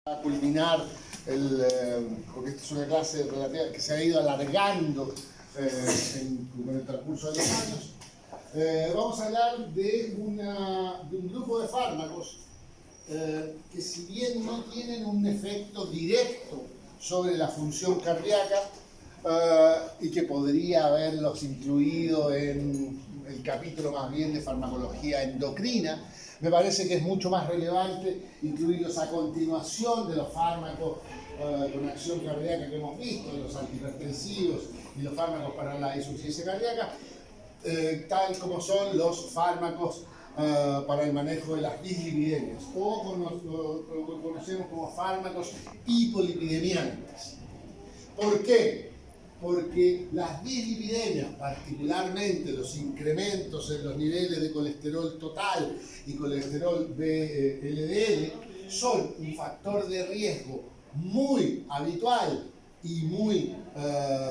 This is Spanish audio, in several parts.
A culminar, porque esta es una clase relativa que se ha ido alargando con el transcurso de los años. Vamos a hablar de un grupo de fármacos que, si bien no tienen un efecto directo sobre la función cardíaca, y que podría haberlos incluido en el capítulo más bien de farmacología endocrina, me parece que es mucho más relevante incluirlos a continuación de los fármacos con acción cardíaca que hemos visto, los antihipertensivos y los fármacos para la insuficiencia cardíaca, tal como son los fármacos para el manejo de las dislipidemias, o lo que conocemos como fármacos hipolipidemiantes. ¿Por qué? Porque las dislipidemias, particularmente los incrementos en los niveles de colesterol total y colesterol LDL, son un factor de riesgo muy habitual y muy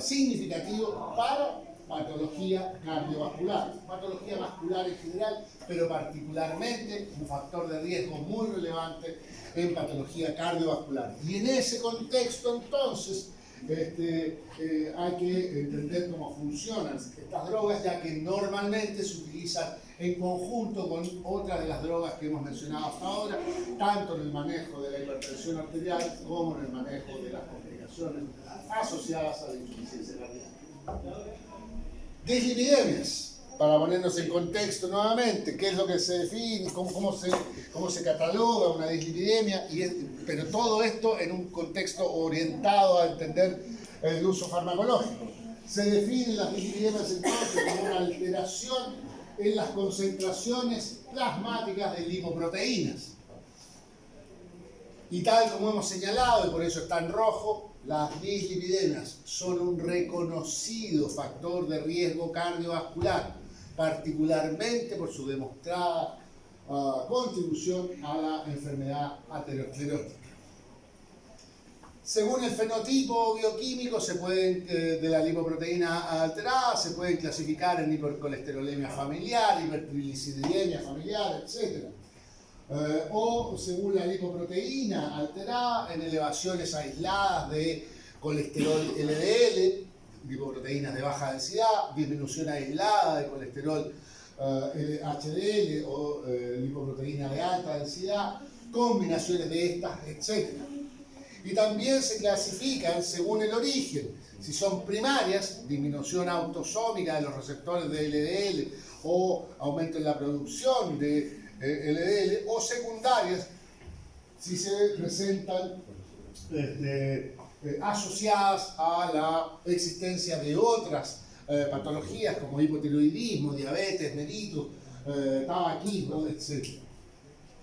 significativo para patología cardiovascular, patología vascular en general, pero particularmente un factor de riesgo muy relevante en patología cardiovascular. Y en ese contexto, entonces, hay que entender cómo funcionan estas drogas, ya que normalmente se utilizan en conjunto con otras de las drogas que hemos mencionado hasta ahora, tanto en el manejo de la hipertensión arterial como en el manejo de las complicaciones asociadas a la insuficiencia cardíaca. Dislipidemias, para ponernos en contexto nuevamente, qué es lo que se define, cómo se cataloga una dislipidemia, pero todo esto en un contexto orientado a entender el uso farmacológico. Se definen las dislipidemias entonces como una alteración en las concentraciones plasmáticas de lipoproteínas. Y tal como hemos señalado, y por eso está en rojo, las dislipidemias son un reconocido factor de riesgo cardiovascular, particularmente por su demostrada contribución a la enfermedad aterosclerótica. Según el fenotipo bioquímico de la lipoproteína alterada, se pueden clasificar en hipercolesterolemia familiar, hipertrigliceridemia familiar, etc. O según la lipoproteína alterada, en elevaciones aisladas de colesterol LDL, lipoproteínas de baja densidad, disminución aislada de colesterol HDL o lipoproteína de alta densidad, combinaciones de estas, etc. Y también se clasifican según el origen. Si son primarias, disminución autosómica de los receptores de LDL o aumento en la producción de LDL, o secundarias, si se presentan asociadas a la existencia de otras patologías como hipotiroidismo, diabetes, mellitus, tabaquismo, etc.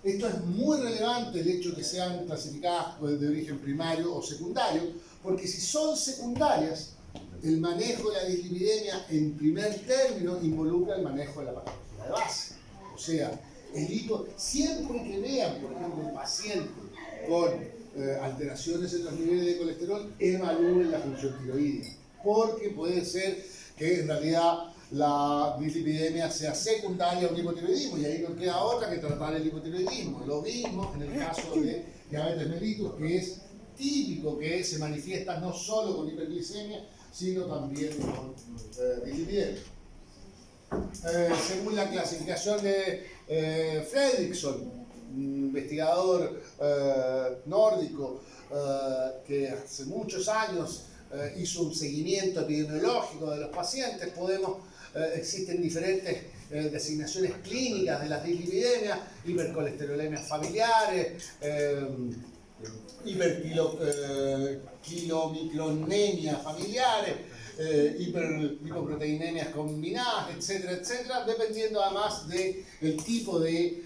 Esto es muy relevante, el hecho de que sean clasificadas de origen primario o secundario, porque si son secundarias, el manejo de la dislipidemia en primer término involucra el manejo de la patología de base. O sea, siempre que vean, por ejemplo, un paciente con alteraciones en los niveles de colesterol, evalúen la función tiroidea, porque puede ser que en realidad la dislipidemia sea secundaria a un hipotiroidismo, y ahí no queda otra que tratar el hipotiroidismo. Lo mismo en el caso de diabetes mellitus, que es típico que se manifiesta no solo con hiperglicemia, sino también con dislipidemia. Según la clasificación de Fredrickson, investigador nórdico que hace muchos años hizo un seguimiento epidemiológico de los pacientes, existen diferentes designaciones clínicas de las dislipidemias: hipercolesterolemias familiares, hiperkilomicronemias familiares, hiperlipoproteinemias combinadas, etcétera, etcétera, dependiendo además del tipo de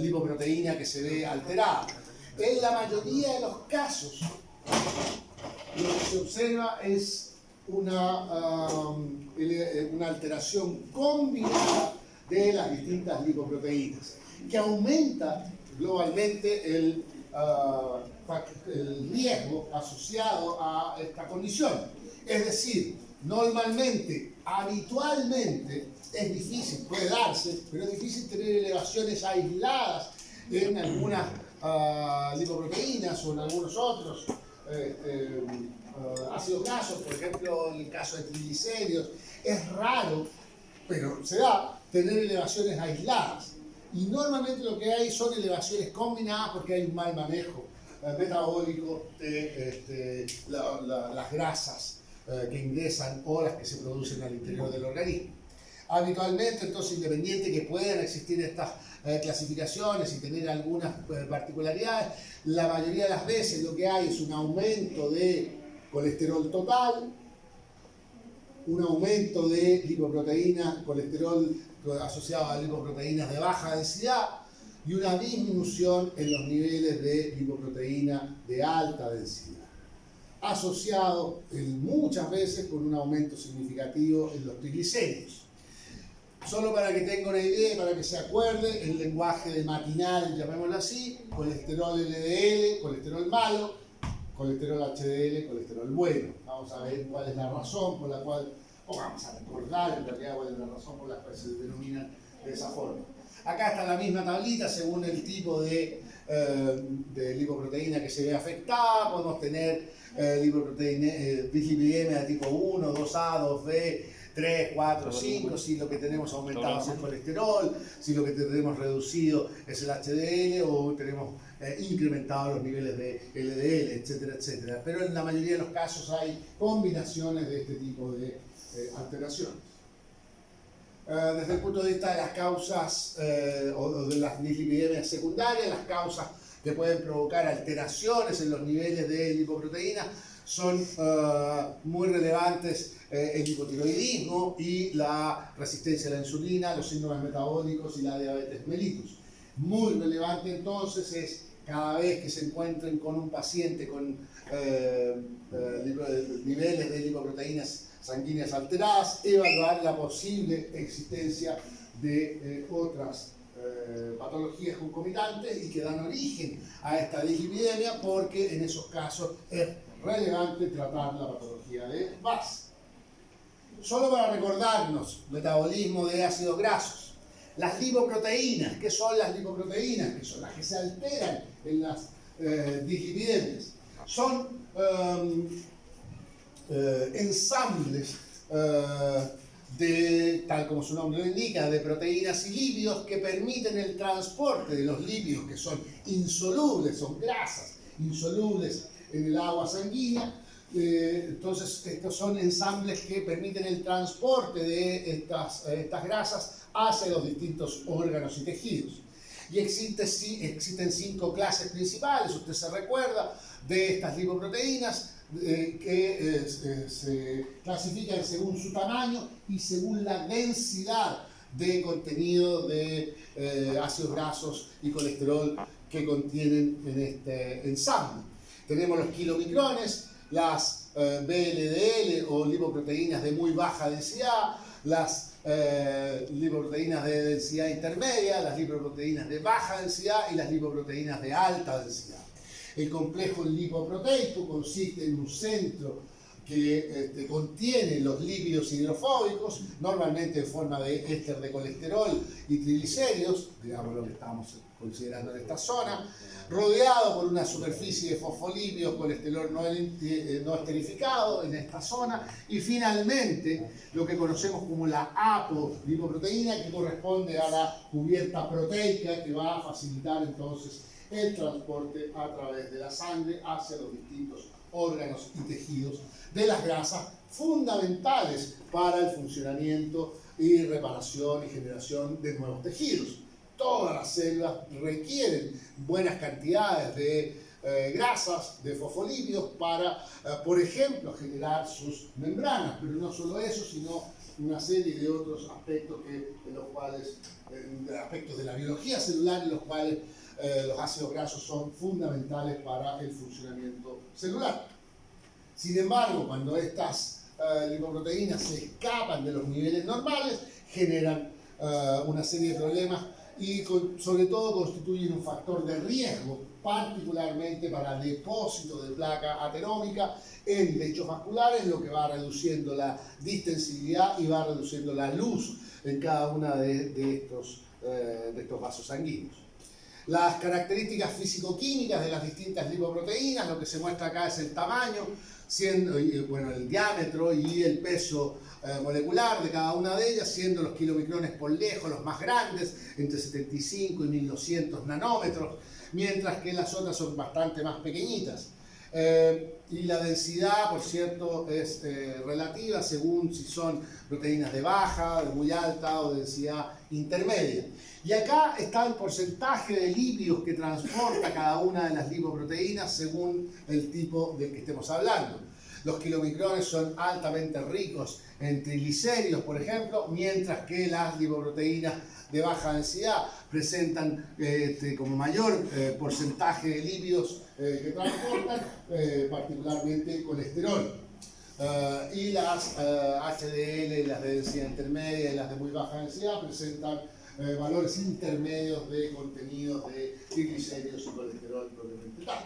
lipoproteína que se ve alterada. En la mayoría de los casos, lo que se observa es una alteración combinada de las distintas lipoproteínas, que aumenta globalmente el riesgo asociado a esta condición. Es decir, normalmente, habitualmente, es difícil, puede darse, pero es difícil tener elevaciones aisladas en algunas lipoproteínas o en algunos otros ácidos grasos, por ejemplo, en el caso de triglicéridos, es raro, pero se da, tener elevaciones aisladas. Y normalmente lo que hay son elevaciones combinadas porque hay un mal manejo metabólico de las grasas que ingresan o las que se producen al interior del organismo. Habitualmente, entonces, independiente que puedan existir estas clasificaciones y tener algunas particularidades, la mayoría de las veces lo que hay es un aumento de colesterol total, un aumento de lipoproteína, colesterol asociado a lipoproteínas de baja densidad y una disminución en los niveles de lipoproteína de alta densidad, asociado muchas veces con un aumento significativo en los triglicéridos. Solo para que tenga una idea, para que se acuerde, el lenguaje de matinal, llamémoslo así, colesterol LDL, colesterol malo, colesterol HDL, colesterol bueno. Vamos a ver cuál es la razón por la cual, o vamos a recordar en realidad cuál es la razón por la cual se denominan de esa forma. Acá está la misma tablita según el tipo de lipoproteína que se ve afectada. Podemos tener dislipidemia de tipo 1, 2A, 2B, 3, 4, 5, si lo que tenemos aumentado es el colesterol, si lo que tenemos reducido es el HDL o tenemos incrementado los niveles de LDL, etcétera, etcétera. Pero en la mayoría de los casos hay combinaciones de este tipo de alteraciones. Desde el punto de vista de las causas o de las dislipidemias secundarias, las causas que pueden provocar alteraciones en los niveles de lipoproteína son muy relevantes el hipotiroidismo y la resistencia a la insulina, los síndromes metabólicos y la diabetes mellitus. Muy relevante entonces es cada vez que se encuentren con un paciente con niveles de lipoproteínas sanguíneas alteradas, evaluar la posible existencia de otras patologías concomitantes y que dan origen a esta dislipidemia, porque en esos casos es relevante tratar la patología de base. Solo para recordarnos, metabolismo de ácidos grasos. Las lipoproteínas, ¿qué son las lipoproteínas? Que son las que se alteran en las dislipidemias. Son ensambles tal como su nombre lo indica, de proteínas y lípidos que permiten el transporte de los lípidos que son insolubles, son grasas insolubles en el agua sanguínea. Entonces estos son ensambles que permiten el transporte de estas grasas hacia los distintos órganos y tejidos. Y existen 5 clases principales, usted se recuerda, de estas lipoproteínas que se clasifican según su tamaño y según la densidad de contenido de ácidos grasos y colesterol que contienen en este ensamble. Tenemos los kilomicrones, las VLDL o lipoproteínas de muy baja densidad, las lipoproteínas de densidad intermedia, las lipoproteínas de baja densidad y las lipoproteínas de alta densidad. El complejo lipoproteico consiste en un centro que contiene los lípidos hidrofóbicos, normalmente en forma de éster de colesterol y triglicéridos, digamos lo que estamos considerando en esta zona, rodeado por una superficie de fosfolípidos, colesterol no esterificado en esta zona, y finalmente lo que conocemos como la apolipoproteína, que corresponde a la cubierta proteica, que va a facilitar entonces el transporte a través de la sangre hacia los distintos órganos y tejidos de las grasas fundamentales para el funcionamiento y reparación y generación de nuevos tejidos. Todas las células requieren buenas cantidades de grasas, de fosfolípidos para, por ejemplo, generar sus membranas, pero no solo eso, sino una serie de otros aspectos aspectos de la biología celular en los cuales los ácidos grasos son fundamentales para el funcionamiento celular. Sin embargo, cuando estas lipoproteínas se escapan de los niveles normales, generan una serie de problemas y sobre todo constituyen un factor de riesgo, particularmente para depósito de placa aterómica en lechos vasculares, lo que va reduciendo la distensibilidad y va reduciendo la luz en cada una de estos vasos sanguíneos. Las características físico-químicas de las distintas lipoproteínas, lo que se muestra acá es el tamaño, siendo, bueno, el diámetro y el peso molecular de cada una de ellas, siendo los kilomicrones por lejos los más grandes, entre 75 y 1200 nanómetros, mientras que las otras son bastante más pequeñitas. Y la densidad, por cierto, es relativa según si son proteínas de baja, de muy alta o de densidad intermedia. Y acá está el porcentaje de lípidos que transporta cada una de las lipoproteínas según el tipo del que estemos hablando. Los kilomicrones son altamente ricos en triglicéridos, por ejemplo, mientras que las lipoproteínas de baja densidad presentan como mayor porcentaje de lípidos que transportan, particularmente colesterol. Y las HDL, las de densidad intermedia y las de muy baja densidad presentan valores intermedios de contenidos de triglicéridos y colesterol propiamente tal.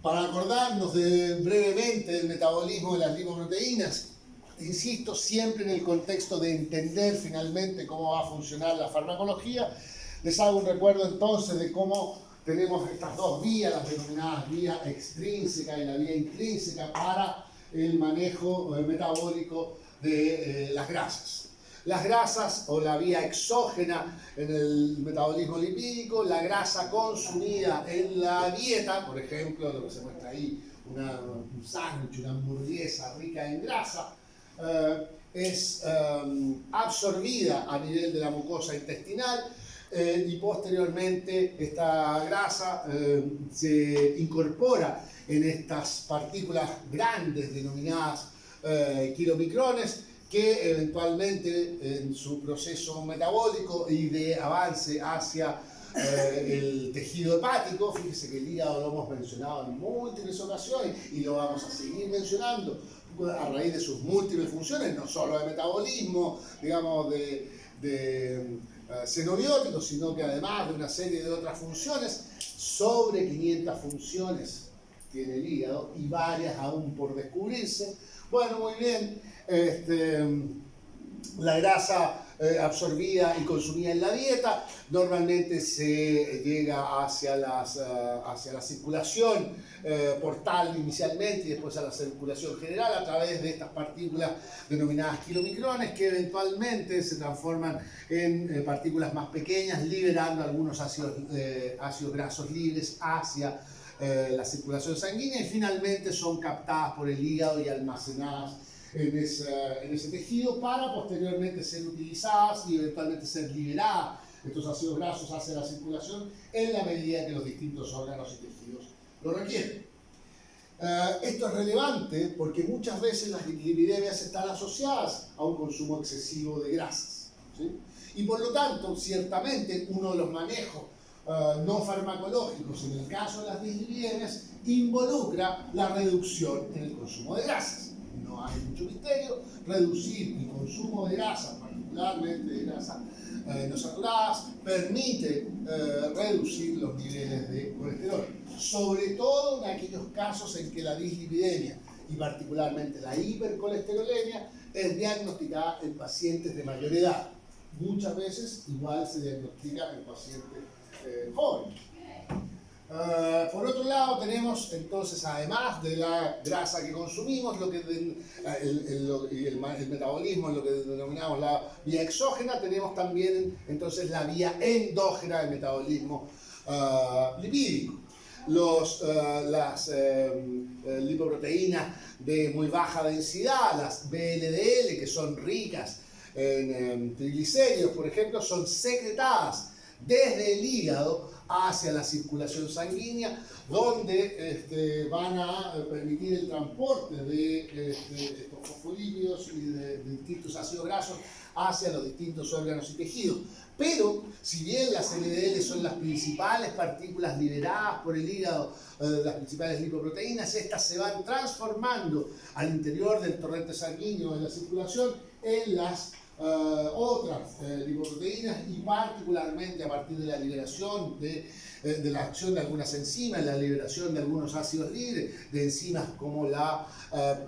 Para acordarnos brevemente del metabolismo de las lipoproteínas, insisto, siempre en el contexto de entender finalmente cómo va a funcionar la farmacología, les hago un recuerdo entonces de cómo tenemos estas dos vías, las denominadas vía extrínseca y la vía intrínseca para el manejo metabólico de las grasas. Las grasas o la vía exógena en el metabolismo lipídico, la grasa consumida en la dieta, por ejemplo, lo que se muestra ahí, un sándwich, una hamburguesa rica en grasa, es absorbida a nivel de la mucosa intestinal y posteriormente esta grasa se incorpora en estas partículas grandes denominadas kilomicrones, que eventualmente en su proceso metabólico y de avance hacia el tejido hepático, fíjese que el hígado lo hemos mencionado en múltiples ocasiones y lo vamos a seguir mencionando a raíz de sus múltiples funciones, no solo de metabolismo, digamos, de xenobióticos, sino que además de una serie de otras funciones, sobre 500 funciones tiene el hígado y varias aún por descubrirse. Bueno, muy bien, la grasa absorbida y consumida en la dieta normalmente se llega hacia la circulación portal inicialmente y después a la circulación general a través de estas partículas denominadas kilomicrones, que eventualmente se transforman en partículas más pequeñas, liberando algunos ácidos grasos libres hacia la circulación sanguínea, y finalmente son captadas por el hígado y almacenadas en ese tejido para posteriormente ser utilizadas y eventualmente ser liberadas estos ácidos grasos hacia la circulación en la medida que los distintos órganos y tejidos lo requieren. Esto es relevante porque muchas veces las lipidemias están asociadas a un consumo excesivo de grasas, ¿sí? Y por lo tanto, ciertamente, uno de los manejos no farmacológicos en el caso de las dislipidemias involucra la reducción en el consumo de grasas. No hay mucho misterio, reducir el consumo de grasas, particularmente de grasas no saturadas, permite reducir los niveles de colesterol, sobre todo en aquellos casos en que la dislipidemia y particularmente la hipercolesterolemia es diagnosticada en pacientes de mayor edad. Muchas veces igual se diagnostica en pacientes jóvenes. Por otro lado, tenemos entonces, además de la grasa que consumimos, el metabolismo, en lo que denominamos la vía exógena, tenemos también entonces la vía endógena del metabolismo lipídico. Las lipoproteínas de muy baja densidad, las VLDL, que son ricas en triglicéridos, por ejemplo, son secretadas desde el hígado hacia la circulación sanguínea, donde van a permitir el transporte de estos fosfolípidos y de distintos ácidos grasos hacia los distintos órganos y tejidos. Pero, si bien las LDL son las principales partículas liberadas por el hígado, las principales lipoproteínas, estas se van transformando al interior del torrente sanguíneo en la circulación en las otras lipoproteínas, y particularmente a partir de la liberación de la acción de algunas enzimas, la liberación de algunos ácidos libres, de enzimas como la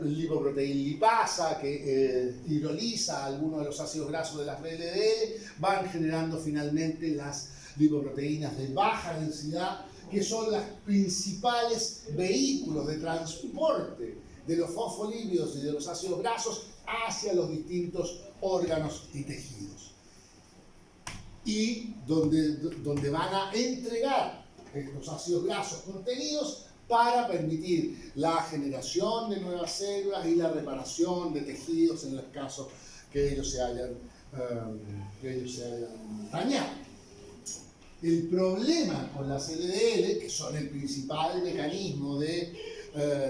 lipoproteína lipasa, que hidroliza algunos de los ácidos grasos de las VLDL, van generando finalmente las lipoproteínas de baja densidad, que son los principales vehículos de transporte de los fosfolípidos y de los ácidos grasos hacia los distintos órganos y tejidos. Y donde van a entregar estos ácidos grasos contenidos para permitir la generación de nuevas células y la reparación de tejidos en los casos que ellos se hayan dañado. El problema con las LDL, que son el principal mecanismo de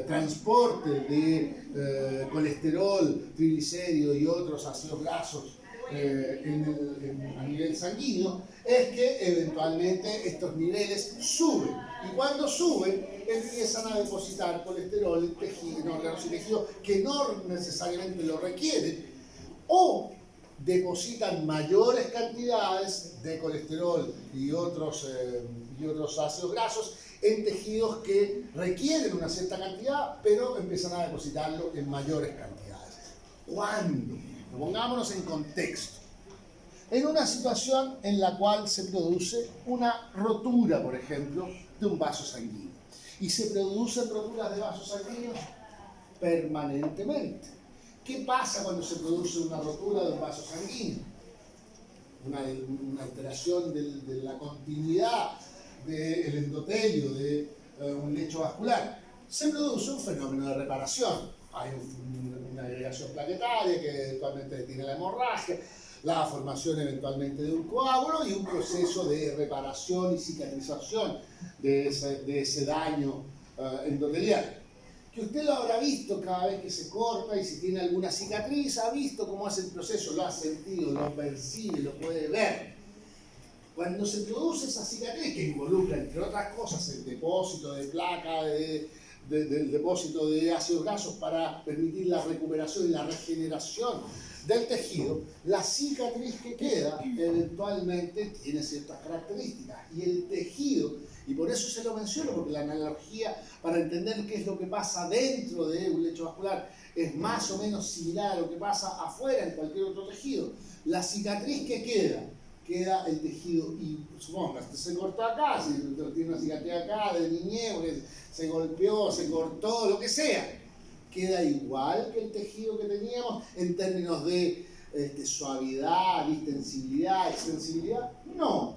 transporte de colesterol, triglicéridos y otros ácidos grasos a nivel sanguíneo, es que eventualmente estos niveles suben. Y cuando suben, empiezan a depositar colesterol en órganos y tejidos que no necesariamente lo requieren, o depositan mayores cantidades de colesterol y otros ácidos grasos en tejidos que requieren una cierta cantidad, pero empiezan a depositarlo en mayores cantidades. ¿Cuándo? Pongámonos en contexto. En una situación en la cual se produce una rotura, por ejemplo, de un vaso sanguíneo. Y se producen roturas de vasos sanguíneos permanentemente. ¿Qué pasa cuando se produce una rotura de un vaso sanguíneo? Una alteración de la continuidad del endotelio de un lecho vascular. Se produce un fenómeno de reparación. Hay una agregación plaquetaria que eventualmente detiene la hemorragia, la formación eventualmente de un coágulo y un proceso de reparación y cicatrización de ese daño endotelial. Que usted lo habrá visto cada vez que se corta, y si tiene alguna cicatriz, ha visto cómo es el proceso, lo ha sentido, lo percibe, lo puede ver. Cuando se produce esa cicatriz, que involucra, entre otras cosas, el depósito de placa, del depósito de ácidos grasos para permitir la recuperación y la regeneración del tejido, la cicatriz que queda eventualmente tiene ciertas características. Y el tejido, y por eso se lo menciono, porque la analogía para entender qué es lo que pasa dentro de un lecho vascular es más o menos similar a lo que pasa afuera en cualquier otro tejido. La cicatriz que queda el tejido, y suponga, se cortó acá, si tiene una cicatriz acá de niñez, se golpeó, se cortó, lo que sea, queda igual que el tejido que teníamos en términos de suavidad, distensibilidad, extensibilidad. No.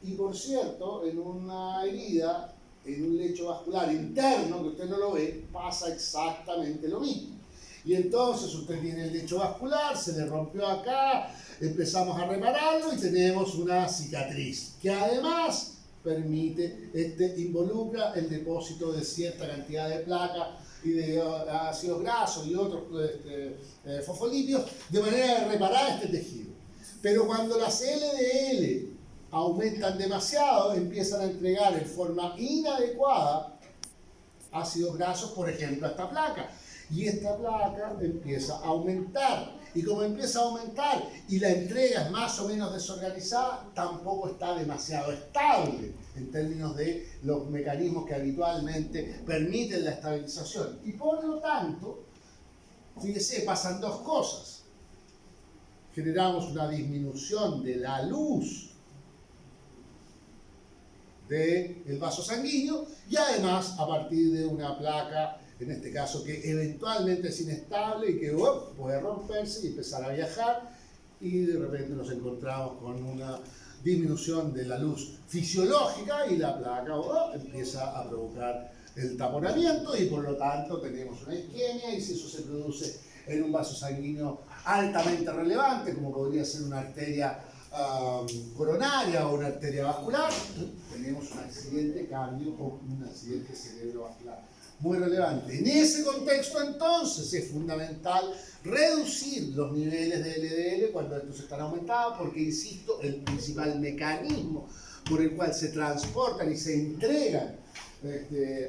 Y por cierto, en una herida, en un lecho vascular interno, que usted no lo ve, pasa exactamente lo mismo. Y entonces usted tiene el lecho vascular, se le rompió acá, empezamos a repararlo y tenemos una cicatriz, que además involucra el depósito de cierta cantidad de placa y de ácidos grasos y otros fosfolípidos, de manera de reparar este tejido. Pero cuando las LDL aumentan demasiado, empiezan a entregar en forma inadecuada ácidos grasos, por ejemplo, a esta placa. Y esta placa empieza a aumentar. Y como empieza a aumentar y la entrega es más o menos desorganizada, tampoco está demasiado estable en términos de los mecanismos que habitualmente permiten la estabilización. Y por lo tanto, fíjese, pasan dos cosas. Generamos una disminución de la luz del vaso sanguíneo y además a partir de una placa, en este caso que eventualmente es inestable y que puede romperse y empezar a viajar, y de repente nos encontramos con una disminución de la luz fisiológica y la placa empieza a provocar el taponamiento y por lo tanto tenemos una isquemia, y si eso se produce en un vaso sanguíneo altamente relevante, como podría ser una arteria coronaria o una arteria vascular, tenemos un accidente cardio o un accidente cerebrovascular muy relevante. En ese contexto, entonces, es fundamental reducir los niveles de LDL cuando estos están aumentados, porque, insisto, el principal mecanismo por el cual se transportan y se entregan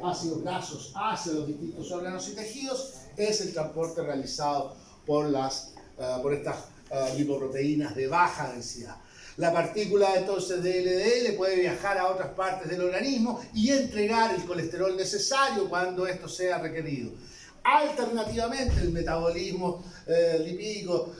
ácidos grasos hacia los distintos órganos y tejidos es el transporte realizado por estas lipoproteínas de baja densidad. La partícula entonces de LDL puede viajar a otras partes del organismo y entregar el colesterol necesario cuando esto sea requerido. Alternativamente, el metabolismo lipídico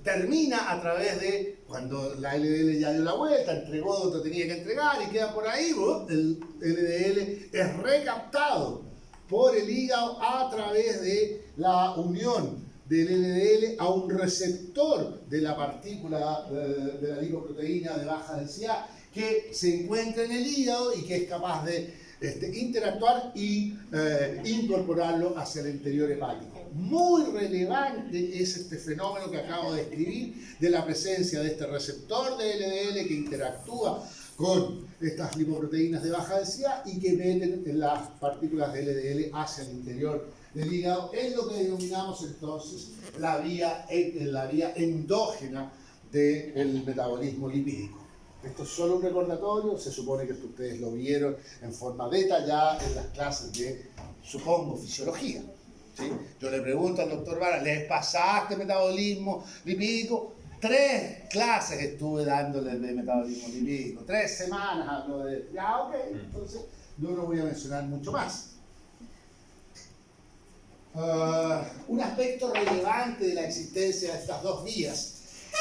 termina a través de, cuando la LDL ya dio la vuelta, entregó donde tenía que entregar y queda por ahí, el LDL es recaptado por el hígado a través de la unión del LDL a un receptor de la partícula de la lipoproteína de baja densidad que se encuentra en el hígado y que es capaz de interactuar y incorporarlo hacia el interior hepático. Muy relevante es este fenómeno que acabo de describir de la presencia de este receptor de LDL que interactúa con estas lipoproteínas de baja densidad y que meten las partículas de LDL hacia el interior del hígado, es lo que denominamos entonces la vía endógena del metabolismo lipídico. Esto es solo un recordatorio, se supone que ustedes lo vieron en forma detallada en las clases de, supongo, fisiología. ¿Sí? Yo le pregunto al doctor Vara, ¿les pasaste metabolismo lipídico? 3 clases estuve dándole de metabolismo lipídico, 3 semanas hablo de... Ya, ok, entonces yo no voy a mencionar mucho más. Un aspecto relevante de la existencia de estas dos vías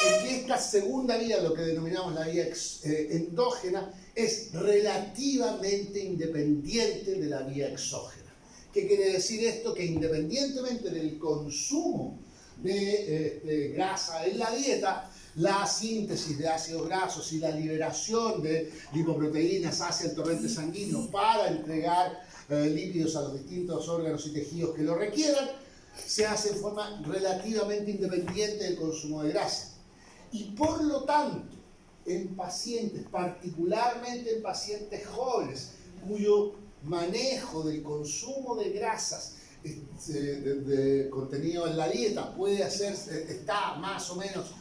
es que esta segunda vía, lo que denominamos la vía endógena, es relativamente independiente de la vía exógena. ¿Qué quiere decir esto? Que independientemente del consumo de grasa en la dieta, la síntesis de ácidos grasos y la liberación de lipoproteínas hacia el torrente sanguíneo para entregar lípidos a los distintos órganos y tejidos que lo requieran, se hace en forma relativamente independiente del consumo de grasa. Y por lo tanto, en pacientes, particularmente en pacientes jóvenes, cuyo manejo del consumo de grasas de contenido en la dieta puede está más o menos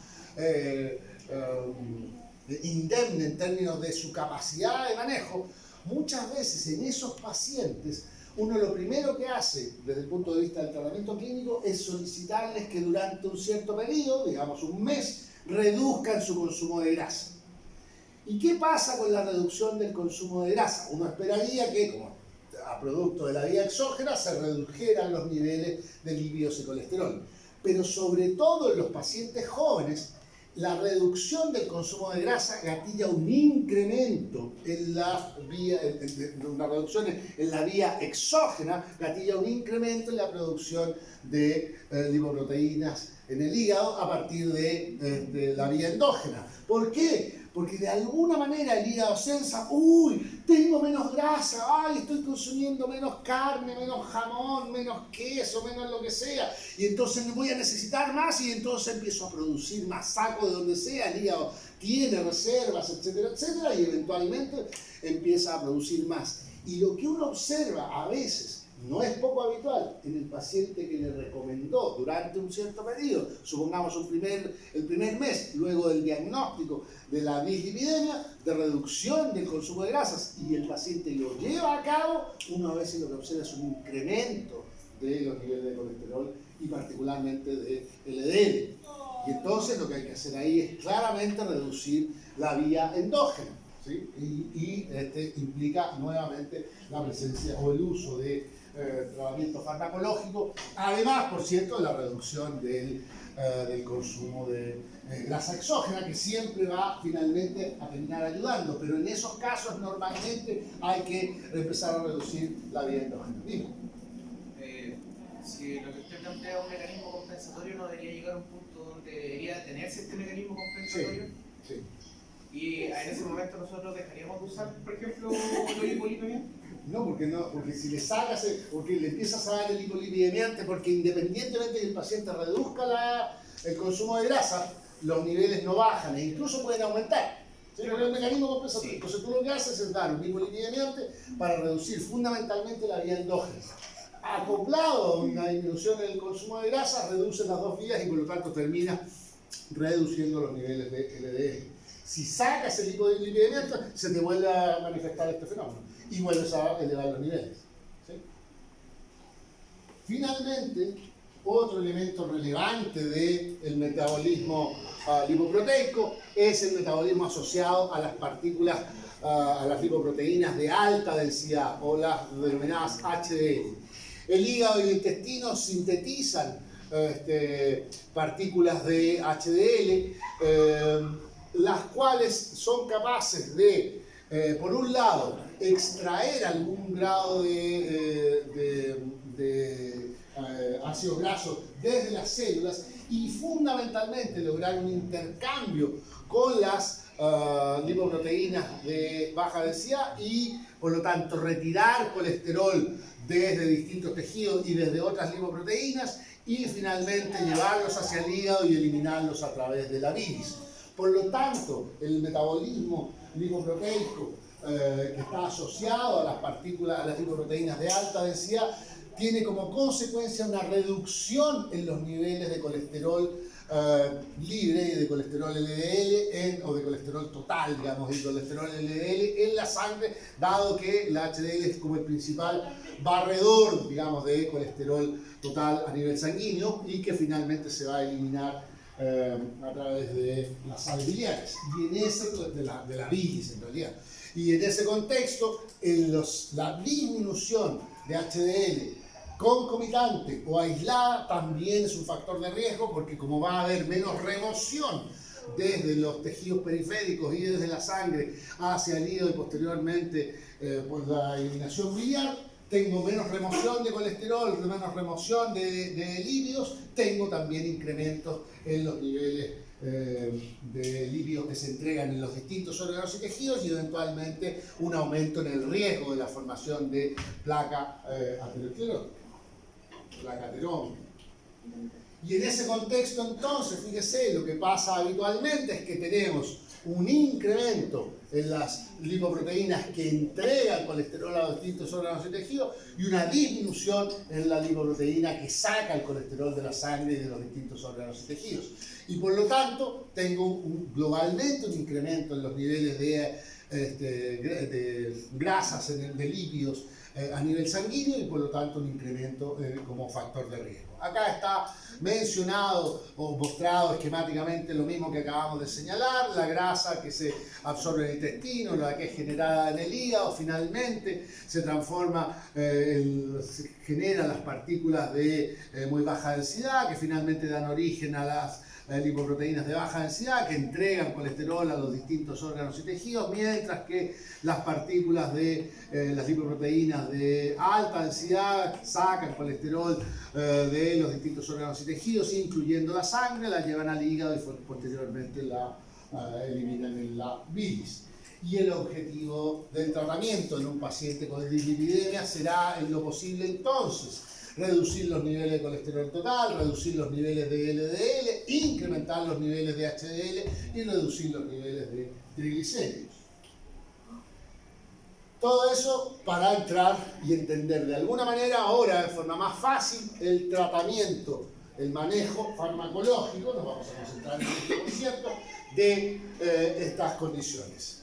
indemne en términos de su capacidad de manejo, muchas veces en esos pacientes uno lo primero que hace desde el punto de vista del tratamiento clínico es solicitarles que durante un cierto periodo, digamos un mes, reduzcan su consumo de grasa. ¿Y qué pasa con la reducción del consumo de grasa? Uno esperaría que, como a producto de la vía exógena, se redujeran los niveles de lípidos y colesterol. Pero sobre todo en los pacientes jóvenes, la reducción del consumo de grasa gatilla un incremento en la vía, una reducción en la vía exógena, gatilla un incremento en la producción de lipoproteínas en el hígado a partir de la vía endógena. ¿Por qué? Porque de alguna manera el hígado sensa, uy, tengo menos grasa, ay, estoy consumiendo menos carne, menos jamón, menos queso, menos lo que sea, y entonces voy a necesitar más y entonces empiezo a producir más, saco de donde sea, el hígado tiene reservas, etcétera, etcétera, y eventualmente empieza a producir más. Y lo que uno observa a veces, no es poco habitual en el paciente que le recomendó durante un cierto periodo, supongamos el primer mes, luego del diagnóstico de la dislipidemia, de reducción del consumo de grasas, y el paciente lo lleva a cabo, uno a veces lo que observa es un incremento de los niveles de colesterol y particularmente de LDL. Y entonces lo que hay que hacer ahí es claramente reducir la vía endógena, ¿sí? Y implica nuevamente la presencia o el uso de tratamiento farmacológico, además, por cierto, de la reducción del consumo de grasa exógena, que siempre va finalmente a terminar ayudando, pero en esos casos normalmente hay que empezar a reducir la vía endógena. Si lo que usted plantea es un mecanismo compensatorio, ¿no debería llegar a un punto donde debería detenerse este mecanismo compensatorio? Sí, sí. Y en ese momento nosotros dejaríamos de usar, por ejemplo, los hipolipemiantes. No, porque si le sacas, porque le empiezas a dar el hipolipidemiante, porque independientemente de que el paciente reduzca el consumo de grasa, los niveles no bajan e incluso pueden aumentar. ¿Sí? Porque es un mecanismo compensatorio. Sí. Entonces tú lo que haces es dar un hipolipidemiante para reducir fundamentalmente la vía endógena. Acoplado a una disminución en el consumo de grasa, reduce las dos vías y por lo tanto termina reduciendo los niveles de LDL. Si sacas el hipolipidemiante, se te vuelve a manifestar este fenómeno y vuelves a elevar los niveles. ¿Sí? Finalmente, otro elemento relevante del metabolismo lipoproteico es el metabolismo asociado a las partículas, a las lipoproteínas de alta densidad o las denominadas HDL. El hígado y el intestino sintetizan partículas de HDL, las cuales son capaces de, por un lado, extraer algún grado de ácidos grasos desde las células y fundamentalmente lograr un intercambio con las lipoproteínas de baja densidad y por lo tanto retirar colesterol desde distintos tejidos y desde otras lipoproteínas y finalmente llevarlos hacia el hígado y eliminarlos a través de la bilis. Por lo tanto, el metabolismo lipoproteico que está asociado a las partículas, a las lipoproteínas de alta densidad, tiene como consecuencia una reducción en los niveles de colesterol libre y de colesterol LDL o de colesterol total, digamos, y colesterol LDL en la sangre, dado que la HDL es como el principal barredor, digamos, de colesterol total a nivel sanguíneo y que finalmente se va a eliminar a través de las sales biliares y en ese, de la bilis en realidad. Y en ese contexto, la disminución de HDL concomitante o aislada también es un factor de riesgo porque como va a haber menos remoción desde los tejidos periféricos y desde la sangre hacia el hígado y posteriormente por la eliminación biliar, tengo menos remoción de colesterol, menos remoción de lípidos, tengo también incrementos en los niveles de lípidos que se entregan en los distintos órganos y tejidos y eventualmente un aumento en el riesgo de la formación de placa aterosclerótica, placa aterómica. Y en ese contexto entonces, fíjese, lo que pasa habitualmente es que tenemos un incremento en las lipoproteínas que entregan colesterol a los distintos órganos y tejidos y una disminución en la lipoproteína que saca el colesterol de la sangre y de los distintos órganos y tejidos. Y por lo tanto, tengo globalmente un incremento en los niveles de grasas, de lípidos a nivel sanguíneo y por lo tanto un incremento como factor de riesgo. Acá está mencionado o mostrado esquemáticamente lo mismo que acabamos de señalar, la grasa que se absorbe en el intestino, la que es generada en el hígado, finalmente se transforma, se generan las partículas de muy baja densidad que finalmente dan origen a las lipoproteínas de baja densidad que entregan colesterol a los distintos órganos y tejidos, mientras que las partículas de las lipoproteínas de alta densidad sacan colesterol de los distintos órganos y tejidos, incluyendo la sangre, la llevan al hígado y posteriormente la eliminan en la bilis. Y el objetivo del tratamiento en un paciente con dislipidemia será en lo posible entonces reducir los niveles de colesterol total, reducir los niveles de LDL, incrementar los niveles de HDL y reducir los niveles de triglicéridos. Todo eso para entrar y entender de alguna manera ahora de forma más fácil el tratamiento, el manejo farmacológico, nos vamos a concentrar en este concierto, de estas condiciones.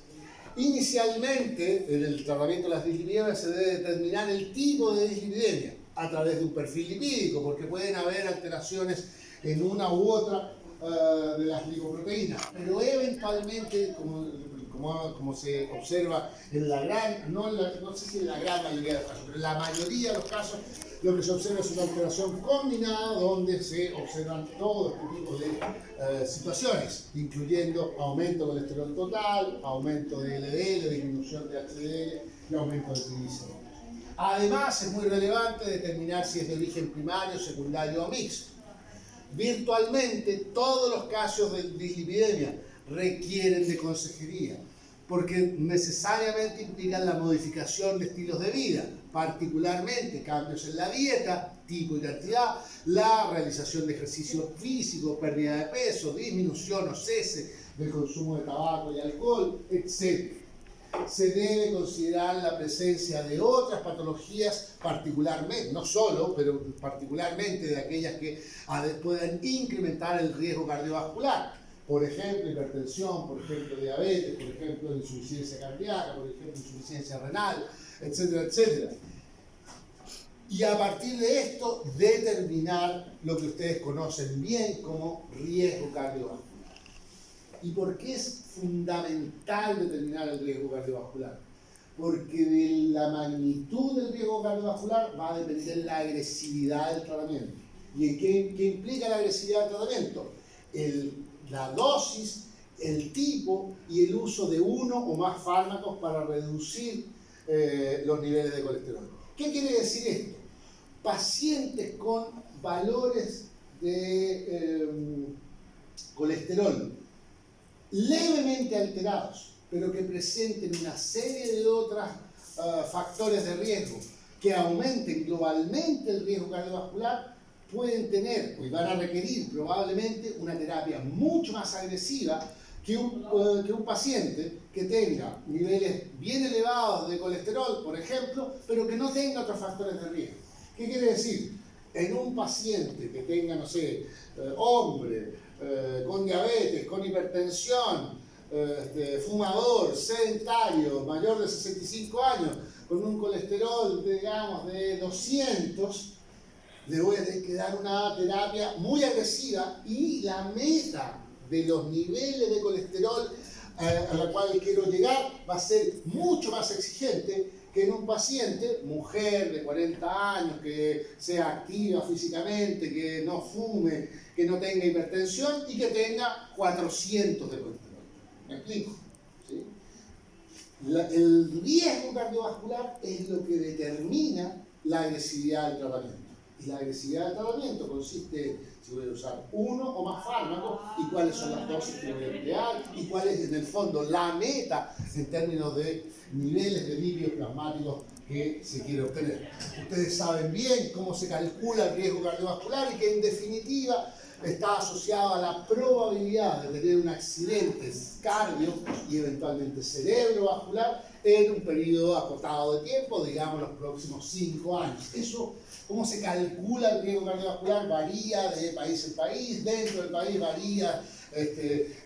Inicialmente, en el tratamiento de las dislipidemias se debe determinar el tipo de dislipidemia a través de un perfil lipídico, porque pueden haber alteraciones en una u otra de las lipoproteínas, pero eventualmente, como se observa en la gran, no sé si en la gran mayoría de los casos, pero en la mayoría de los casos, lo que se observa es una alteración combinada donde se observan todo este tipo de situaciones, incluyendo aumento de colesterol total, aumento de LDL, disminución de HDL y aumento de triglicéridos. Además, es muy relevante determinar si es de origen primario, secundario o mixto. Virtualmente, todos los casos de dislipidemia requieren de consejería, porque necesariamente implican la modificación de estilos de vida, particularmente cambios en la dieta, tipo y cantidad, la realización de ejercicio físico, pérdida de peso, disminución o cese del consumo de tabaco y alcohol, etc. Se debe considerar la presencia de otras patologías, particularmente, no solo, pero particularmente de aquellas que puedan incrementar el riesgo cardiovascular. Por ejemplo, hipertensión, por ejemplo, diabetes, por ejemplo, insuficiencia cardíaca, por ejemplo, insuficiencia renal, etcétera, etcétera. Y a partir de esto, determinar lo que ustedes conocen bien como riesgo cardiovascular. ¿Y por qué es fundamental determinar el riesgo cardiovascular? Porque de la magnitud del riesgo cardiovascular va a depender la agresividad del tratamiento. ¿Y en qué implica la agresividad del tratamiento? La dosis, el tipo y el uso de uno o más fármacos para reducir los niveles de colesterol. ¿Qué quiere decir esto? Pacientes con valores de colesterol levemente alterados, pero que presenten una serie de otros factores de riesgo que aumenten globalmente el riesgo cardiovascular, pueden tener y van a requerir probablemente una terapia mucho más agresiva que un paciente que tenga niveles bien elevados de colesterol, por ejemplo, pero que no tenga otros factores de riesgo. ¿Qué quiere decir? En un paciente que tenga, no sé, hombre, con diabetes, con hipertensión, fumador, sedentario, mayor de 65 años, con un colesterol, digamos, de 200, le voy a tener que dar una terapia muy agresiva y la meta de los niveles de colesterol a la cual quiero llegar va a ser mucho más exigente que en un paciente, mujer de 40 años, que sea activa físicamente, que no fume, que no tenga hipertensión y que tenga 400 de colesterol. ¿Me explico? ¿Sí? El riesgo cardiovascular es lo que determina la agresividad del tratamiento. Y la agresividad del tratamiento consiste si voy a usar uno o más fármacos y cuáles son las dosis que voy a emplear y cuál es en el fondo la meta en términos de niveles de lípidos plasmáticos que se quiere obtener. Ustedes saben bien cómo se calcula el riesgo cardiovascular y que en definitiva está asociado a la probabilidad de tener un accidente cardio y eventualmente cerebrovascular en un periodo acotado de tiempo, digamos los próximos 5 años. Eso, cómo se calcula el riesgo cardiovascular, varía de país en país, dentro del país varía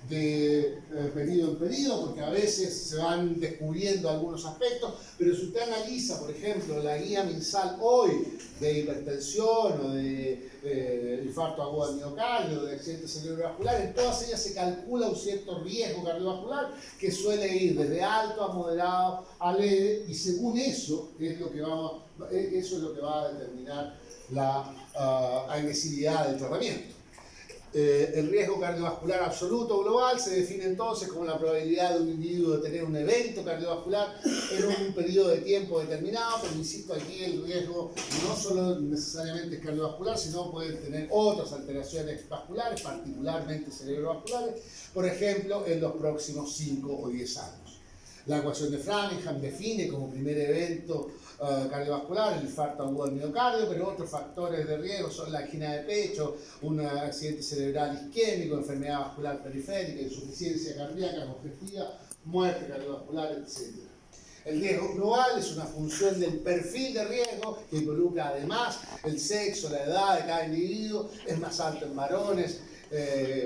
de periodo en periodo, porque a veces se van descubriendo algunos aspectos, pero si usted analiza, por ejemplo, la guía mensal hoy de hipertensión o de infarto agudo al miocardio, de accidente cerebrovascular, en todas ellas se calcula un cierto riesgo cardiovascular que suele ir desde alto a moderado a leve, y según eso es lo que eso es lo que va a determinar la agresividad del tratamiento. El riesgo cardiovascular absoluto global se define entonces como la probabilidad de un individuo de tener un evento cardiovascular en un periodo de tiempo determinado, pero insisto, aquí el riesgo no solo necesariamente es cardiovascular, sino puede tener otras alteraciones vasculares, particularmente cerebrovasculares, por ejemplo, en los próximos 5 o 10 años. La ecuación de Framingham define como primer evento cardiovascular el infarto agudo al miocardio, pero otros factores de riesgo son la angina de pecho, un accidente cerebral isquémico, enfermedad vascular periférica, insuficiencia cardíaca congestiva, muerte cardiovascular, etc. El riesgo global es una función del perfil de riesgo que involucra además el sexo, la edad de cada individuo, es más alto en varones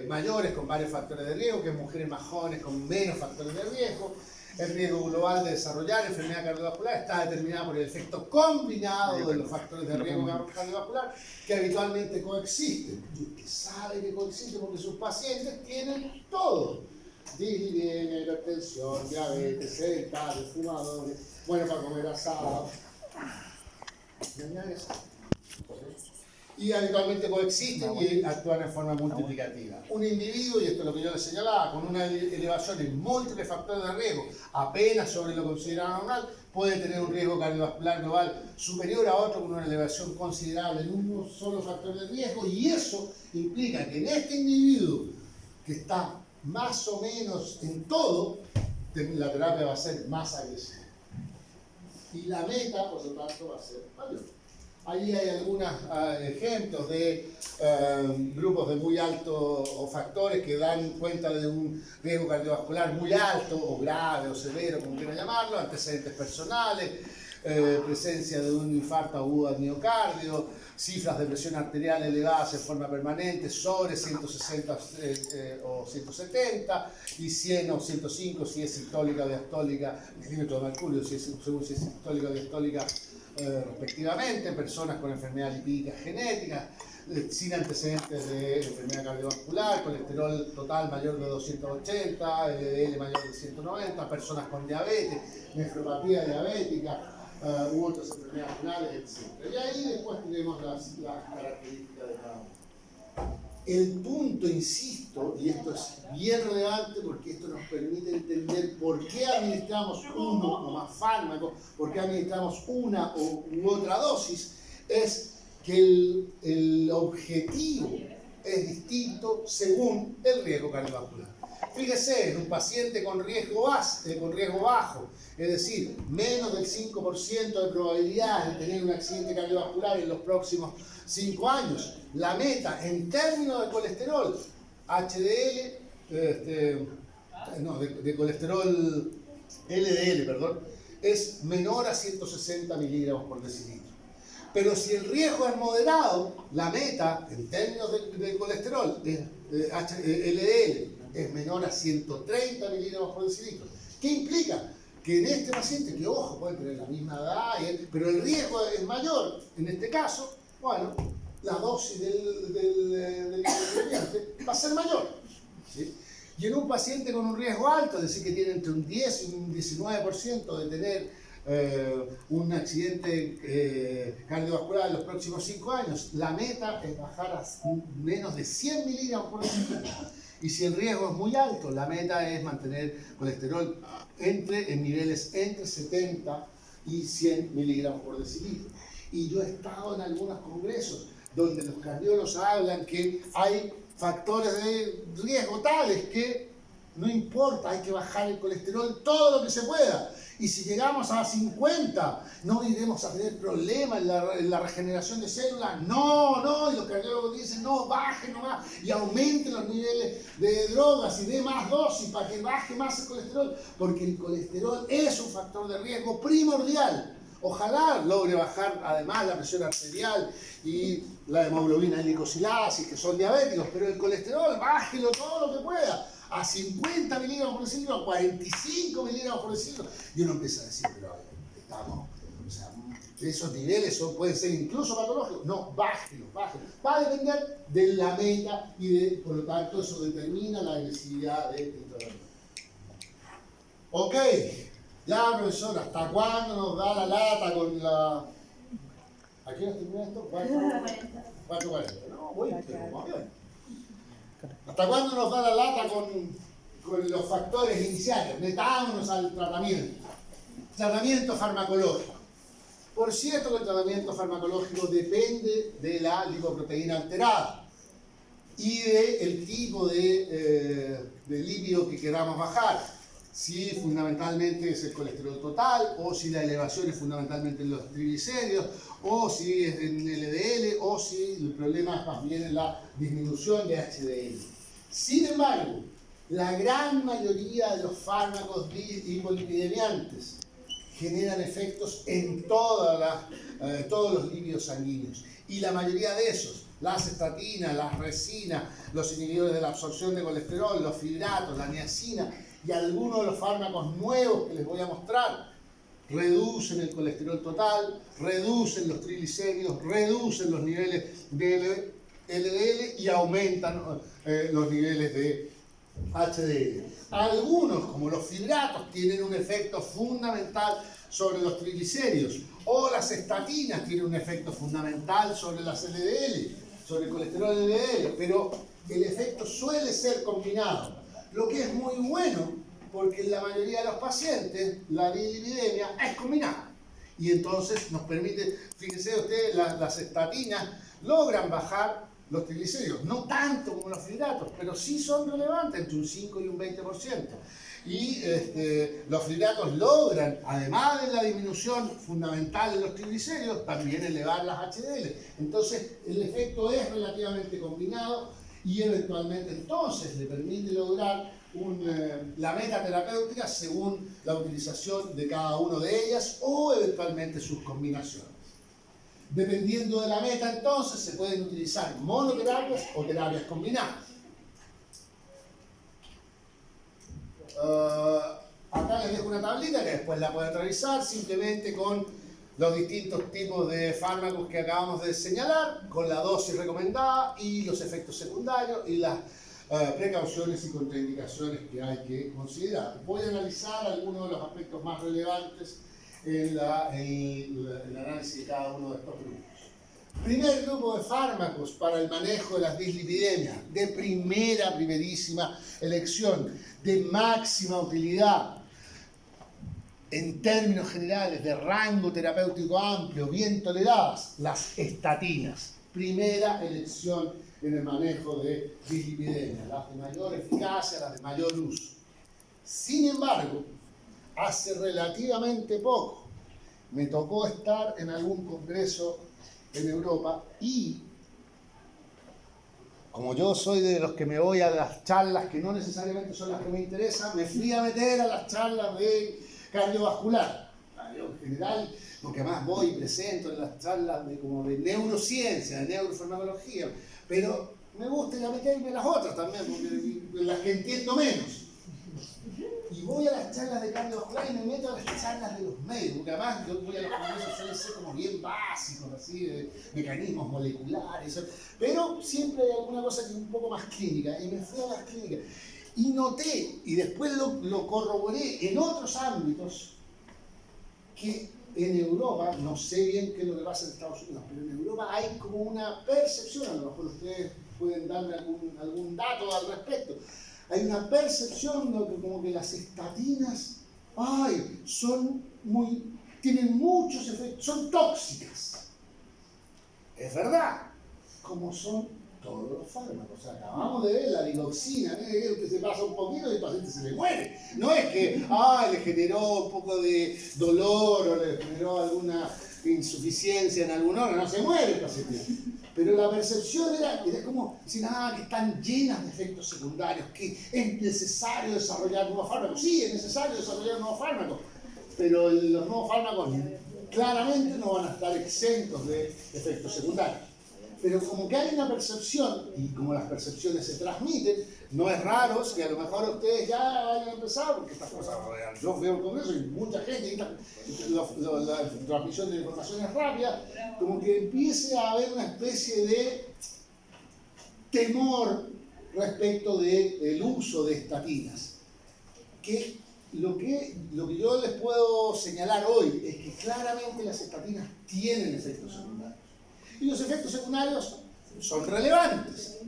mayores con varios factores de riesgo que en mujeres más jóvenes con menos factores de riesgo. El riesgo global de desarrollar enfermedad cardiovascular está determinado por el efecto combinado de los factores de riesgo cardiovascular que habitualmente coexisten. Y usted sabe que coexisten porque sus pacientes tienen todo. Dislipidemia, hipertensión, diabetes, sedentarios, fumadores, bueno para comer asado. Y habitualmente coexisten y actúan en forma multiplicativa. Un individuo, y esto es lo que yo les señalaba, con una elevación en múltiples factores de riesgo, apenas sobre lo considerado normal, puede tener un riesgo cardiovascular global superior a otro con una elevación considerable en un solo factor de riesgo, y eso implica que en este individuo que está más o menos en todo, la terapia va a ser más agresiva. Y la meta, por lo tanto, va a ser mayor. Ahí hay algunos ejemplos de grupos de muy alto o factores que dan cuenta de un riesgo cardiovascular muy alto o grave o severo, como quieran llamarlo, antecedentes personales, presencia de un infarto agudo al miocardio, cifras de presión arterial elevadas en forma permanente sobre 160 o 170 y 100 o 105 si es sistólica o diastólica, milímetros de mercurio, según si es sistólica o diastólica, respectivamente, personas con enfermedad lipídica genética, sin antecedentes de enfermedad cardiovascular, colesterol total mayor de 280, LDL mayor de 190, personas con diabetes, nefropatía diabética, u otras enfermedades renales, etc. Y ahí después tenemos las características de cada uno. El punto, insisto, y esto es bien relevante porque esto nos permite entender por qué administramos uno o más fármacos, por qué administramos una u otra dosis, es que el objetivo es distinto según el riesgo cardiovascular. Fíjese, en un paciente con riesgo bajo, es decir, menos del 5% de probabilidad de tener un accidente cardiovascular en los próximos 5 años, la meta en términos de colesterol, HDL, de colesterol LDL, perdón, es menor a 160 miligramos por decilitro. Pero si el riesgo es moderado, la meta en términos de colesterol, LDL, es menor a 130 miligramos por decilitro. ¿Qué implica? Que en este paciente, que ojo, puede tener la misma edad, pero el riesgo es mayor, en este caso, bueno, la dosis del ingrediente va a ser mayor, ¿sí? Y en un paciente con un riesgo alto, es decir, que tiene entre un 10 y un 19% de tener un accidente cardiovascular en los próximos 5 años, la meta es bajar a menos de 100 miligramos por decilitro. Y si el riesgo es muy alto, la meta es mantener colesterol en niveles entre 70 y 100 miligramos por decilitro. Y yo he estado en algunos congresos donde los cardiólogos hablan que hay factores de riesgo tales que no importa, hay que bajar el colesterol todo lo que se pueda. Y si llegamos a 50, no iremos a tener problemas en la regeneración de células. No, y los cardiólogos dicen, no, baje nomás y aumente los niveles de drogas y dé más dosis para que baje más el colesterol, porque el colesterol es un factor de riesgo primordial. Ojalá logre bajar además la presión arterial y la hemoglobina glicosilasa, que son diabéticos, pero el colesterol, bájelo todo lo que pueda. A 50 miligramos por decilitro, a 45 miligramos por decilitro. Y uno empieza a decir, pero estamos, o sea, esos niveles pueden ser incluso patológicos. No, bájelo. Va a depender de la meta y por lo tanto eso determina la agresividad de este tratamiento. Ok, ya profesor, ¿hasta cuándo nos da la lata con la... ¿A qué hora termina esto? 4:40. No, voy, pero vamos bien. ¿Hasta cuándo nos da la lata con los factores iniciales? Metámonos al tratamiento. Tratamiento farmacológico. Por cierto que el tratamiento farmacológico depende de la lipoproteína alterada y del tipo de lípido que queramos bajar. Si fundamentalmente es el colesterol total, o si la elevación es fundamentalmente en los triglicéridos, o si es en LDL, o si el problema es más bien en la disminución de HDL. Sin embargo, la gran mayoría de los fármacos hipolipidemiantes generan efectos en todos los lípidos sanguíneos. Y la mayoría de esos, las estatinas, las resinas, los inhibidores de la absorción de colesterol, los fibratos, la niacina y algunos de los fármacos nuevos que les voy a mostrar, reducen el colesterol total, reducen los triglicéridos, reducen los niveles de LDL y aumentan los niveles de HDL. Algunos, como los fibratos, tienen un efecto fundamental sobre los triglicéridos, o las estatinas tienen un efecto fundamental sobre las LDL, sobre el colesterol LDL, pero el efecto suele ser combinado, lo que es muy bueno porque en la mayoría de los pacientes la bilirrubina es combinada y entonces nos permite, fíjense ustedes, las estatinas logran bajar los triglicéridos, no tanto como los fibratos, pero sí son relevantes, entre un 5 y un 20%. Y los fibratos logran, además de la disminución fundamental de los triglicéridos, también elevar las HDL. Entonces, el efecto es relativamente combinado y eventualmente entonces le permite lograr la meta terapéutica según la utilización de cada una de ellas o eventualmente sus combinaciones. Dependiendo de la meta, entonces, se pueden utilizar monoterapias o terapias combinadas. Acá les dejo una tablita que después la pueden revisar simplemente con los distintos tipos de fármacos que acabamos de señalar, con la dosis recomendada y los efectos secundarios y las precauciones y contraindicaciones que hay que considerar. Voy a analizar algunos de los aspectos más relevantes en el análisis de cada uno de estos grupos. Primer grupo de fármacos para el manejo de las dislipidemias, de primerísima elección, de máxima utilidad, en términos generales, de rango terapéutico amplio, bien toleradas, las estatinas. Primera elección en el manejo de dislipidemias, las de mayor eficacia, las de mayor uso. Sin embargo, hace relativamente poco me tocó estar en algún congreso en Europa y, como yo soy de los que me voy a las charlas que no necesariamente son las que me interesan, me fui a meter a las charlas de cardiovascular. Yo en general, porque además voy y presento en las charlas como de neurociencia, de neurofarmacología, pero me gusta ir a meterme en las otras también, porque en las que entiendo menos. Y voy a las charlas de cardiovascular y me meto a las charlas de los médicos, porque además yo voy a los congresos, suelen ser como bien básicos, así, de mecanismos moleculares, pero siempre hay alguna cosa que es un poco más clínica, y me fui a las clínicas. Y noté, y después lo corroboré en otros ámbitos, que en Europa, no sé bien qué es lo que pasa en Estados Unidos, pero en Europa hay como una percepción, a lo mejor ustedes pueden darme algún dato al respecto, hay una percepción de que como que las estatinas, tienen muchos efectos, son tóxicas. Es verdad, como son todos los fármacos. O sea, acabamos de ver la digoxina, que se pasa un poquito y el paciente se le muere. No es que le generó un poco de dolor o le generó alguna insuficiencia en algún órgano, no se muere el paciente. Pero la percepción era como decir, que están llenas de efectos secundarios, que es necesario desarrollar nuevos fármacos. Sí, es necesario desarrollar nuevos fármacos, pero los nuevos fármacos claramente no van a estar exentos de efectos secundarios. Pero como que hay una percepción, y como las percepciones se transmiten, no es raro que a lo mejor ustedes ya hayan empezado, porque estas cosas, yo fui a un congreso y mucha gente, y la transmisión de información es rápida, como que empiece a haber una especie de temor respecto del uso de estatinas. Que lo que yo les puedo señalar hoy es que claramente las estatinas tienen efectos secundarios. Y los efectos secundarios son relevantes,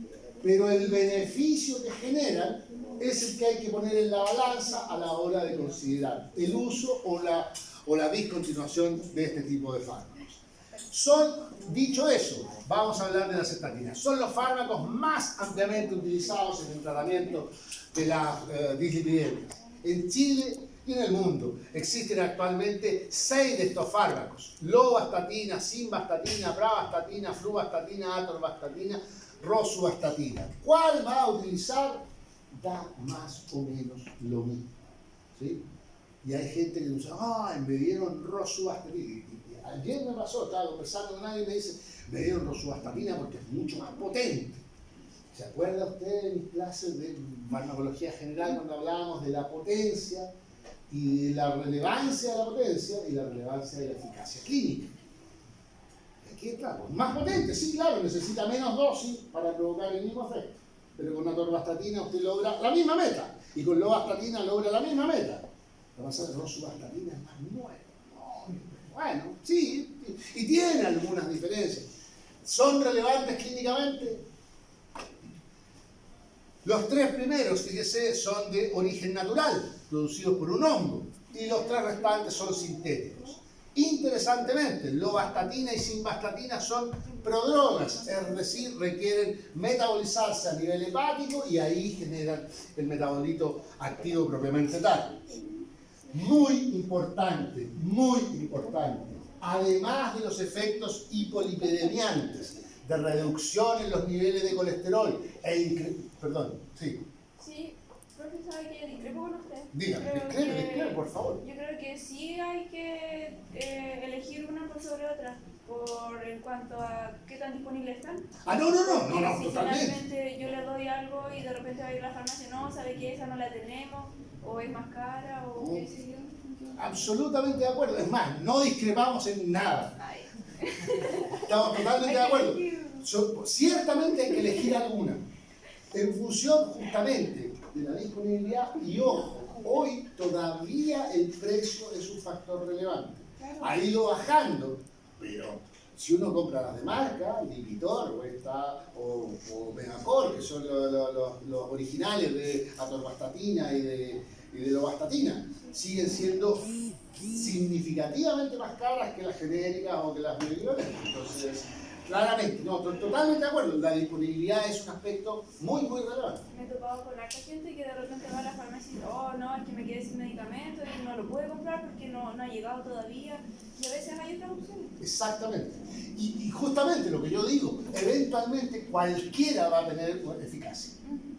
pero el beneficio que generan es el que hay que poner en la balanza a la hora de considerar el uso o la discontinuación de este tipo de fármacos. Dicho eso, vamos a hablar de las estatinas. Son los fármacos más ampliamente utilizados en el tratamiento de las dislipidemias. En Chile y en el mundo existen actualmente 6 de estos fármacos: lovastatina, simvastatina, pravastatina, fluvastatina, atorvastatina, rosuvastatina. ¿Cuál va a utilizar? Da más o menos lo mismo, ¿sí? Y hay gente que dice, me dieron rosuvastatina. Ayer me pasó, estaba conversando con alguien y me dice, me dieron rosuvastatina porque es mucho más potente. ¿Se acuerda usted de mis clases de farmacología general cuando hablábamos de la potencia y de la relevancia de la potencia y la relevancia de la eficacia clínica? Aquí está, más potente, sí, claro, necesita menos dosis para provocar el mismo efecto, pero con atorvastatina usted logra la misma meta y con lovastatina logra la misma meta. Lo que pasa es que rosuvastatina es más nueva. Bueno, sí, y tiene algunas diferencias. ¿Son relevantes clínicamente? Los 3 primeros, fíjese, son de origen natural, producidos por un hongo, y los 3 restantes son sintéticos. Interesantemente, lovastatina y simvastatina son prodrogas, es decir, requieren metabolizarse a nivel hepático y ahí generan el metabolito activo propiamente tal. Muy importante, además de los efectos hipolipidemiantes, de reducción en los niveles de colesterol perdón, sí. Sí, profe, sabe que discrepo con usted. Dígame, discrepe, por favor. Yo creo que sí hay que elegir una por sobre otra, en cuanto a qué tan disponibles están. No, Si totalmente. finalmente yo le doy algo y de repente va a ir a la farmacia, no, sabe que esa no la tenemos, o es más cara, o qué sé yo. Absolutamente de acuerdo. Es más, no discrepamos en nada. Ay. Estamos totalmente de acuerdo. Ciertamente hay que elegir alguna. En función justamente de la disponibilidad y ojo, hoy todavía el precio es un factor relevante. Ha ido bajando, pero si uno compra las de marca, Lipitor o Megacor, que son los originales de atorvastatina y de lovastatina, siguen siendo significativamente más caras que las genéricas o que las biológicas. Entonces, claramente, no, totalmente de acuerdo, la disponibilidad es un aspecto muy, muy relevante. Me he topado con harta gente que de repente va a la farmacia y dice, oh no, es que me quedé sin medicamento y no lo pude comprar porque no ha llegado todavía. Y a veces hay otras opciones. Exactamente. Y justamente lo que yo digo, eventualmente cualquiera va a tener eficacia.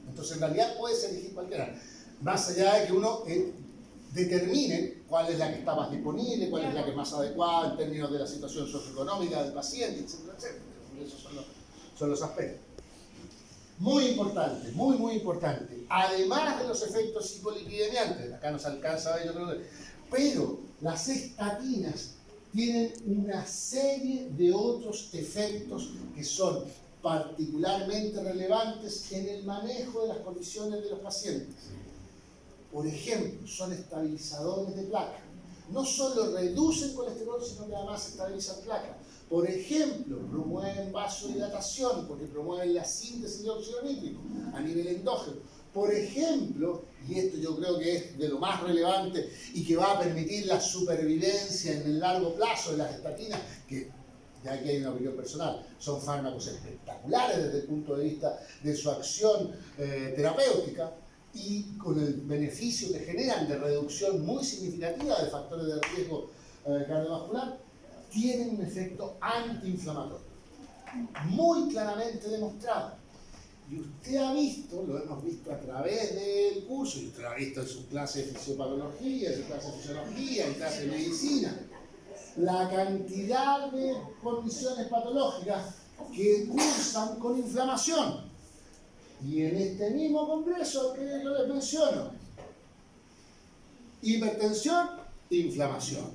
Entonces, en realidad puedes elegir cualquiera. Más allá de que uno determine cuál es la que está más disponible, cuál es la que es más adecuada en términos de la situación socioeconómica del paciente, etcétera, etcétera. Esos son los aspectos. Muy importante, muy, muy importante. Además de los efectos hipolipidemiantes, acá nos alcanza a ver, yo creo que... Pero las estatinas tienen una serie de otros efectos que son particularmente relevantes en el manejo de las condiciones de los pacientes. Por ejemplo, son estabilizadores de placa. No solo reducen colesterol, sino que además estabilizan placa. Por ejemplo, promueven vasodilatación, porque promueven la síntesis de óxido nítrico a nivel endógeno. Por ejemplo, y esto yo creo que es de lo más relevante y que va a permitir la supervivencia en el largo plazo de las estatinas, que ya aquí hay una opinión personal, son fármacos espectaculares desde el punto de vista de su acción terapéutica, y con el beneficio que generan de reducción muy significativa de factores de riesgo cardiovascular, tienen un efecto antiinflamatorio, muy claramente demostrado. Y usted ha visto, lo hemos visto a través del curso, y usted lo ha visto en su clase de fisiopatología, en su clase de fisiología, en clase de medicina, la cantidad de condiciones patológicas que cursan con inflamación. Y en este mismo congreso que yo les menciono, hipertensión, inflamación.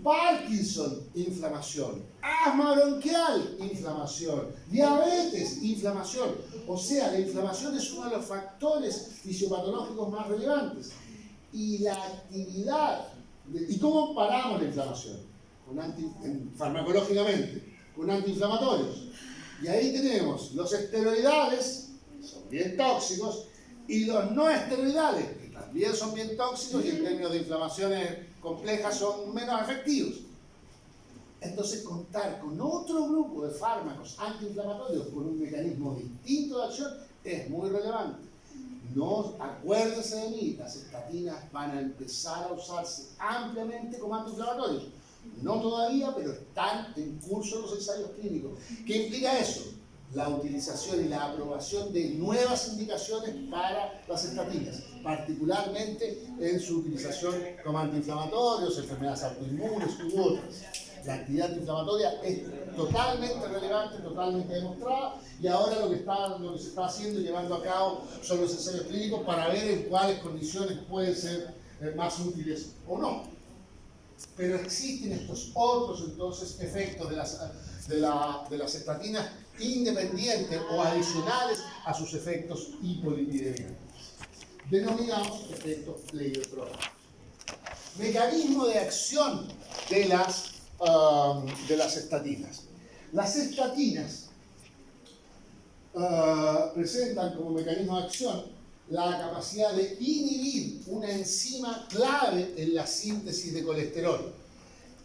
Parkinson, inflamación. Asma bronquial, inflamación. Diabetes, inflamación. O sea, la inflamación es uno de los factores fisiopatológicos más relevantes. Y la actividad... ¿Y cómo paramos la inflamación? Farmacológicamente, con antiinflamatorios. Y ahí tenemos los esteroidales, son bien tóxicos, y los no esteroidales, que también son bien tóxicos y en términos de inflamaciones complejas son menos efectivos. Entonces, contar con otro grupo de fármacos antiinflamatorios con un mecanismo distinto de acción es muy relevante. No, acuérdense de mí, las estatinas van a empezar a usarse ampliamente como antiinflamatorios. No todavía, pero están en curso los ensayos clínicos. ¿Qué implica eso? La utilización y la aprobación de nuevas indicaciones para las estatinas, particularmente en su utilización como antiinflamatorios, enfermedades autoinmunes u otras. La actividad antiinflamatoria es totalmente relevante, totalmente demostrada, y ahora lo que se está haciendo y llevando a cabo son los ensayos clínicos para ver en cuáles condiciones pueden ser más útiles o no. Pero existen estos otros entonces efectos de las estatinas independientes o adicionales a sus efectos hipolipidemiantes. Denominamos efectos pleiotrópicos. Mecanismo de acción de las estatinas. Las estatinas presentan como mecanismo de acción la capacidad de inhibir una enzima clave en la síntesis de colesterol.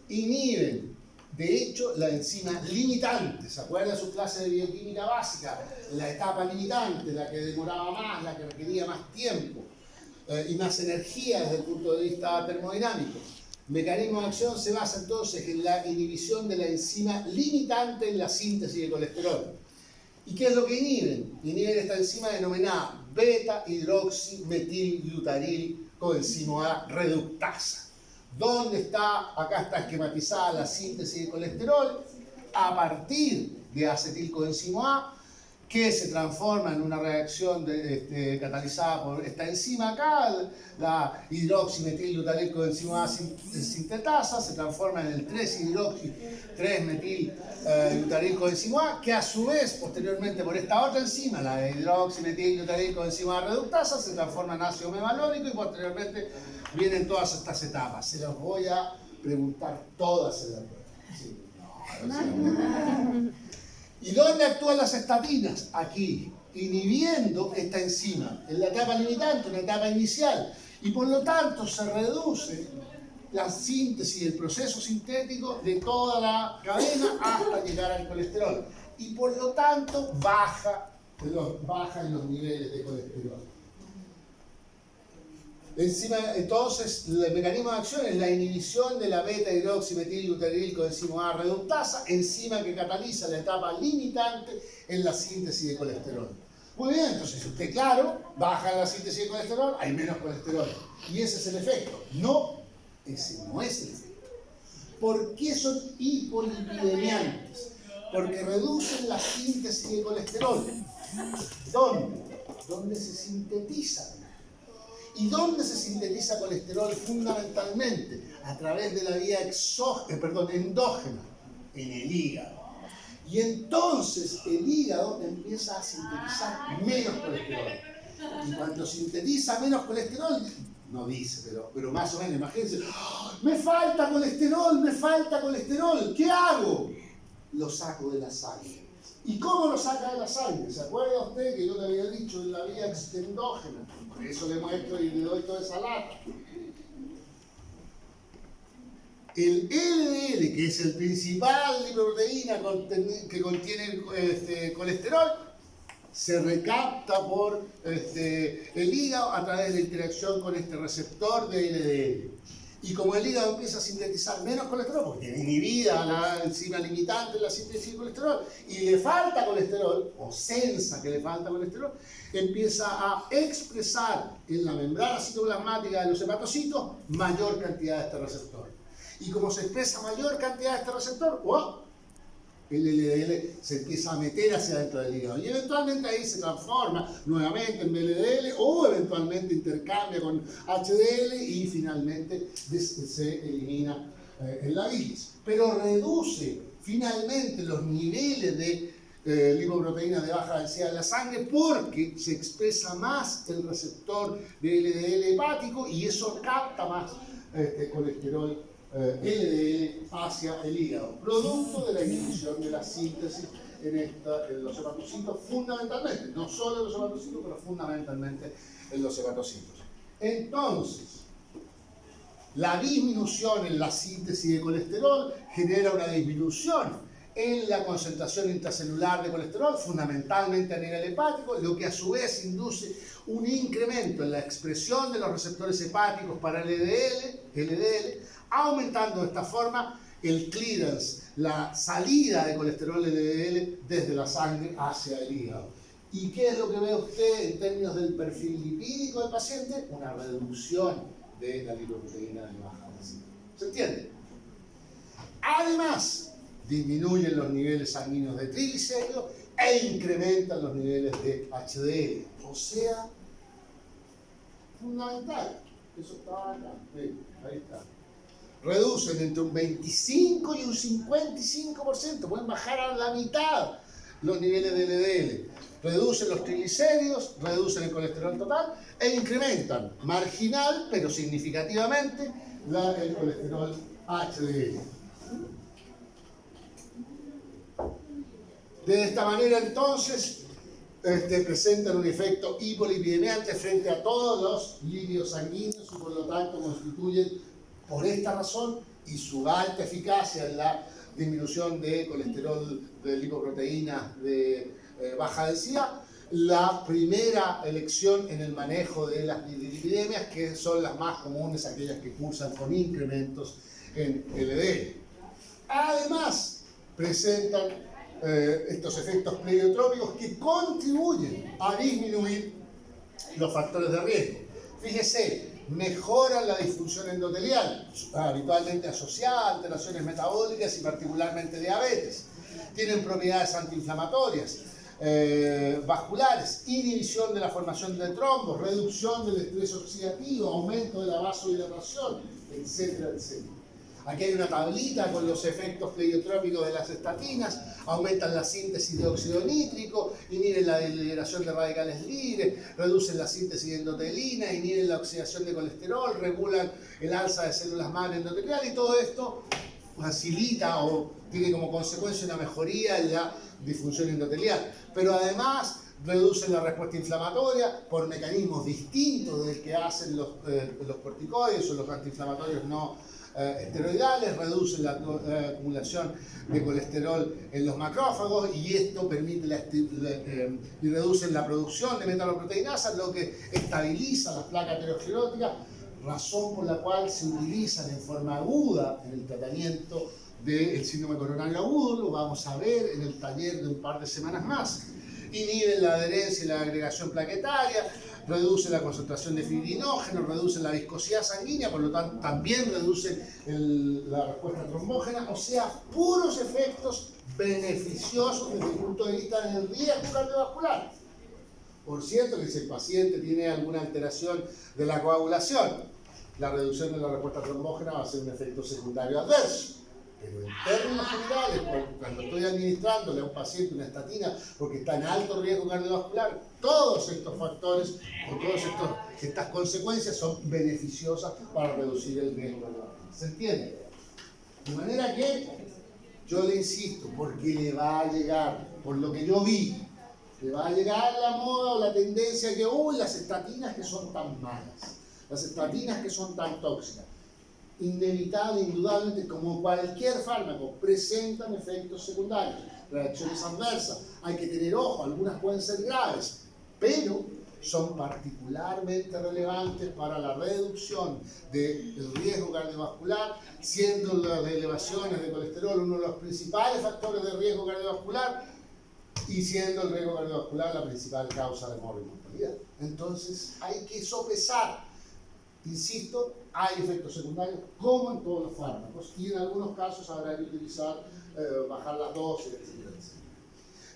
Inhiben, de hecho, la enzima limitante. ¿Se acuerdan de su clase de bioquímica básica? La etapa limitante, la que demoraba más, la que requería más tiempo y más energía desde el punto de vista termodinámico. Mecanismo de acción se basa entonces en la inhibición de la enzima limitante en la síntesis de colesterol. ¿Y qué es lo que inhiben? Inhiben esta enzima denominada beta-hidroximetilglutaril coenzimo A reductasa. ¿Dónde está? Acá está esquematizada la síntesis de colesterol a partir de acetilcoenzimo A que se transforma en una reacción catalizada por esta enzima acá, la hidroximetilglutaricoenzima A sintetasa, se transforma en el 3-metil-glutarilcoenzima A, que a su vez, posteriormente por esta otra enzima, la hidroximetilglutarilcoenzima A reductasa, se transforma en ácido mevalónico y posteriormente vienen todas estas etapas. Se las voy a preguntar todas en la prueba. Sí. ¿Y dónde actúan las estatinas? Aquí, inhibiendo esta enzima, en la etapa limitante, una etapa inicial, y por lo tanto se reduce la síntesis, el proceso sintético de toda la cadena hasta llegar al colesterol, y por lo tanto bajan los niveles de colesterol. Entonces, el mecanismo de acción es la inhibición de la beta-hidroximetilglutarilcoenzima A reductasa, enzima que cataliza la etapa limitante en la síntesis de colesterol. Muy bien, entonces, si usted claro, baja la síntesis de colesterol, hay menos colesterol. Y ese es el efecto. No, ese no es el efecto. ¿Por qué son hipolipidemiantes? Porque reducen la síntesis de colesterol. ¿Dónde? ¿Dónde se sintetiza? ¿Y dónde se sintetiza colesterol? Fundamentalmente a través de la vía endógena, en el hígado. Y entonces el hígado empieza a sintetizar menos colesterol. Y cuando sintetiza menos colesterol, no dice, pero más o menos, imagínense, ¡oh, me falta colesterol! ¿Qué hago? Lo saco de la sangre. ¿Y cómo lo saca de la sangre? ¿Se acuerda usted que yo le había dicho en la vía endógena? Por eso le muestro y le doy toda esa lata. El LDL, que es el principal lipoproteína que contiene colesterol, se recapta por el hígado a través de la interacción con este receptor de LDL. Y como el hígado empieza a sintetizar menos colesterol, porque tiene inhibida la enzima limitante en la síntesis de colesterol, y le falta colesterol, o sensa que le falta colesterol, empieza a expresar en la membrana citoplasmática de los hepatocitos mayor cantidad de este receptor. Y como se expresa mayor cantidad de este receptor, ¡oh!, el LDL se empieza a meter hacia dentro del hígado y eventualmente ahí se transforma nuevamente en LDL o eventualmente intercambia con HDL y finalmente se elimina en la bilis. Pero reduce finalmente los niveles de lipoproteína de baja densidad en la sangre porque se expresa más el receptor de LDL hepático y eso capta más colesterol LDL hacia el hígado, producto de la inhibición de la síntesis en los hepatocitos, fundamentalmente, no solo en los hepatocitos, pero fundamentalmente en los hepatocitos. Entonces, la disminución en la síntesis de colesterol genera una disminución en la concentración intracelular de colesterol, fundamentalmente a nivel hepático, lo que a su vez induce un incremento en la expresión de los receptores hepáticos para el LDL, aumentando de esta forma el clearance, la salida de colesterol LDL desde la sangre hacia el hígado. ¿Y qué es lo que ve usted en términos del perfil lipídico del paciente? Una reducción de la lipoproteína de baja densidad. ¿Se entiende? Además, disminuyen los niveles sanguíneos de triglicéridos e incrementan los niveles de HDL. O sea, fundamental. Eso estaba acá. Ahí está. Reducen entre un 25 y un 55%, pueden bajar a la mitad los niveles de LDL. Reducen los triglicéridos, reducen el colesterol total e incrementan marginal, pero significativamente, el colesterol HDL. De esta manera, entonces, presentan un efecto hipolipidemiante frente a todos los lípidos sanguíneos y por lo tanto constituyen, por esta razón y su alta eficacia en la disminución de colesterol de lipoproteínas de baja densidad, la primera elección en el manejo de las lipidemias, que son las más comunes, aquellas que cursan con incrementos en LDL. Además, presentan estos efectos pleiotrópicos que contribuyen a disminuir los factores de riesgo. Fíjese, mejoran la disfunción endotelial, habitualmente asociada a alteraciones metabólicas y particularmente diabetes. Tienen propiedades antiinflamatorias, vasculares, inhibición de la formación de trombos, reducción del estrés oxidativo, aumento de la vasodilatación, etcétera, etcétera. Aquí hay una tablita con los efectos pleiotrópicos de las estatinas, aumentan la síntesis de óxido nítrico, inhiben la liberación de radicales libres, reducen la síntesis de endotelina, inhiben la oxidación de colesterol, regulan el alza de células madre endoteliales y todo esto facilita o tiene como consecuencia una mejoría en la disfunción endotelial. Pero además reducen la respuesta inflamatoria por mecanismos distintos del que hacen los corticoides o los antiinflamatorios no esteroidales, reducen la acumulación de colesterol en los macrófagos y esto permite y reducen la producción de metaloproteinasa, lo que estabiliza las placas ateroscleróticas, razón por la cual se utilizan en forma aguda en el tratamiento del síndrome coronario agudo. Lo vamos a ver en el taller de un par de semanas más. Inhiben la adherencia y la agregación plaquetaria, reduce la concentración de fibrinógeno, reduce la viscosidad sanguínea, por lo tanto también reduce la respuesta trombógena, o sea, puros efectos beneficiosos desde el punto de vista del riesgo cardiovascular. Por cierto que si el paciente tiene alguna alteración de la coagulación, la reducción de la respuesta trombógena va a ser un efecto secundario adverso. Pero en términos generales, cuando estoy administrándole a un paciente una estatina porque está en alto riesgo cardiovascular, todos estos factores o todas estas consecuencias son beneficiosas para reducir el riesgo cardiovascular. ¿Se entiende? De manera que yo le insisto, porque le va a llegar, por lo que yo vi, le va a llegar la moda o la tendencia que, las estatinas que son tan malas, las estatinas que son tan tóxicas. Inevitable, indudablemente, como cualquier fármaco, presentan efectos secundarios, reacciones adversas. Hay que tener ojo, algunas pueden ser graves, pero son particularmente relevantes para la reducción del riesgo cardiovascular, siendo las elevaciones de colesterol uno de los principales factores de riesgo cardiovascular y siendo el riesgo cardiovascular la principal causa de mortalidad. Entonces hay que sopesar. Insisto, hay efectos secundarios como en todos los fármacos y en algunos casos habrá que utilizar, bajar las dosis, etc.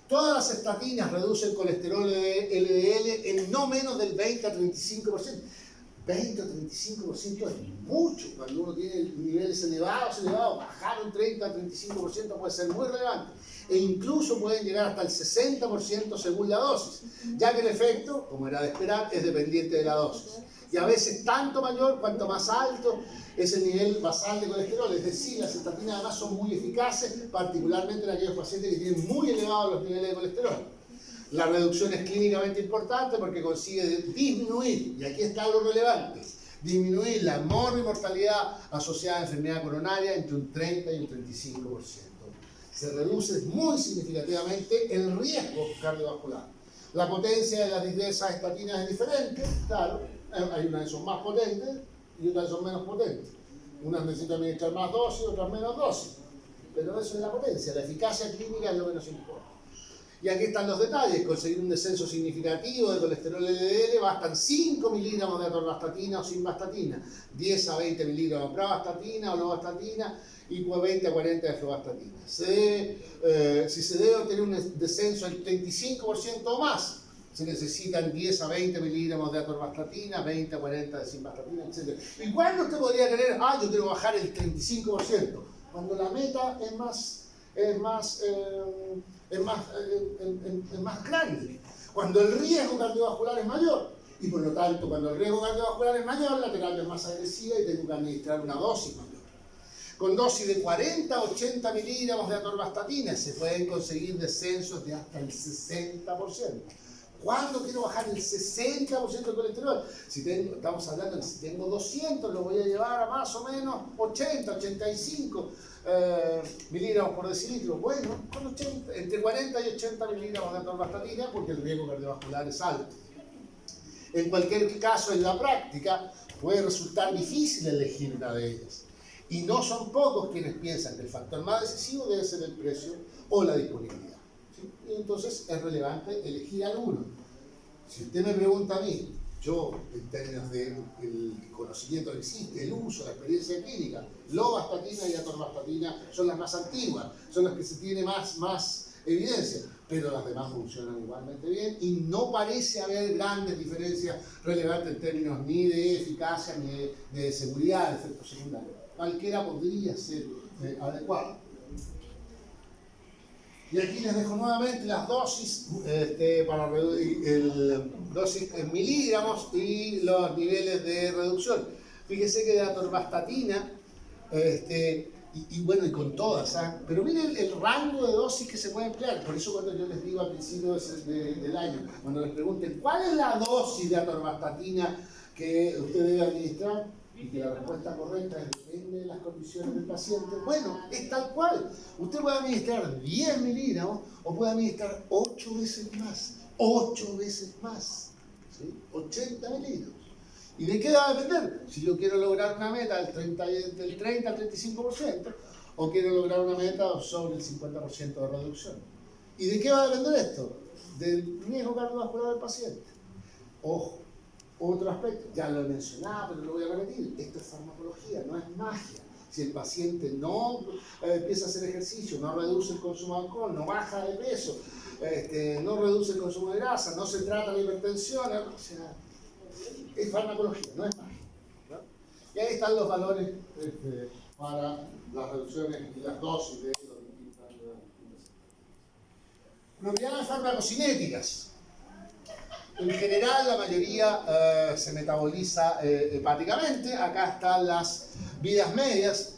Todas las estatinas reducen colesterol LDL en no menos del 20 a 35%. 20 o 35% es mucho. Cuando uno tiene niveles elevados, bajar un 30 a 35% puede ser muy relevante. E incluso pueden llegar hasta el 60% según la dosis, ya que el efecto, como era de esperar, es dependiente de la dosis. Y a veces tanto mayor cuanto más alto es el nivel basal de colesterol. Es decir, las estatinas además son muy eficaces, particularmente en aquellos pacientes que tienen muy elevados los niveles de colesterol. La reducción es clínicamente importante porque consigue disminuir, y aquí está lo relevante, disminuir la mortalidad asociada a enfermedad coronaria entre un 30 y un 35%. Se reduce muy significativamente el riesgo cardiovascular. La potencia de esas estatinas es diferente, claro. Hay unas que son más potentes y otras que son menos potentes. Unas necesitan administrar más dosis, otras menos dosis. Pero eso es la potencia, la eficacia clínica es lo que nos importa. Y aquí están los detalles. Conseguir un descenso significativo de colesterol LDL bastan 5 miligramos de atorvastatina o simvastatina, 10 a 20 miligramos de pravastatina o lovastatina y 20 a 40 de fluvastatina. Si se debe obtener un descenso del 35% o más, se necesitan 10 a 20 miligramos de atorvastatina, 20 a 40 de simvastatina, etc. ¿Y cuándo usted podría querer, yo quiero bajar el 35%? Cuando la meta es más grande, cuando el riesgo cardiovascular es mayor. Y por lo tanto, cuando el riesgo cardiovascular es mayor, la terapia es más agresiva y tengo que administrar una dosis mayor. Con dosis de 40 a 80 miligramos de atorvastatina se pueden conseguir descensos de hasta el 60%. ¿Cuándo quiero bajar el 60% del colesterol? Estamos hablando de si tengo 200, lo voy a llevar a más o menos 80, 85 miligramos por decilitro. Bueno, con entre 40 y 80 miligramos de atorvastatina porque el riesgo cardiovascular es alto. En cualquier caso, en la práctica, puede resultar difícil elegir una de ellas. Y no son pocos quienes piensan que el factor más decisivo debe ser el precio o la disponibilidad. ¿Sí? Y entonces es relevante elegir alguno. Si usted me pregunta a mí, yo, en términos del conocimiento que existe, el uso, la experiencia clínica, lovastatina y atorvastatina son las más antiguas, son las que se tiene más evidencia, pero las demás funcionan igualmente bien y no parece haber grandes diferencias relevantes en términos ni de eficacia ni de seguridad de efectos secundarios. Cualquiera podría ser adecuado. Y aquí les dejo nuevamente las dosis para dosis en miligramos y los niveles de reducción. Fíjese que de atorvastatina, y bueno, y con todas, pero miren el rango de dosis que se puede emplear. Por eso cuando yo les digo al principio del año, cuando les pregunten ¿cuál es la dosis de atorvastatina que usted debe administrar? Y que la respuesta correcta es depende de las condiciones del paciente. Bueno, es tal cual. Usted puede administrar 10 miligramos o puede administrar 8 veces más. 8 veces más. ¿Sí? 80 miligramos. ¿Y de qué va a depender? Si yo quiero lograr una meta del 30 al 35% o quiero lograr una meta sobre el 50% de reducción. ¿Y de qué va a depender esto? Del riesgo cardiovascular del paciente. Ojo. Otro aspecto, ya lo he mencionado, pero lo voy a repetir, esto es farmacología, no es magia. Si el paciente no empieza a hacer ejercicio, no reduce el consumo de alcohol, no baja de peso, no reduce el consumo de grasa, no se trata la hipertensión, o sea, es farmacología, no es magia, ¿no? Y ahí están los valores para las reducciones y las dosis de los distintos. Propiedades farmacocinéticas. En general, la mayoría se metaboliza hepáticamente. Acá están las vidas medias.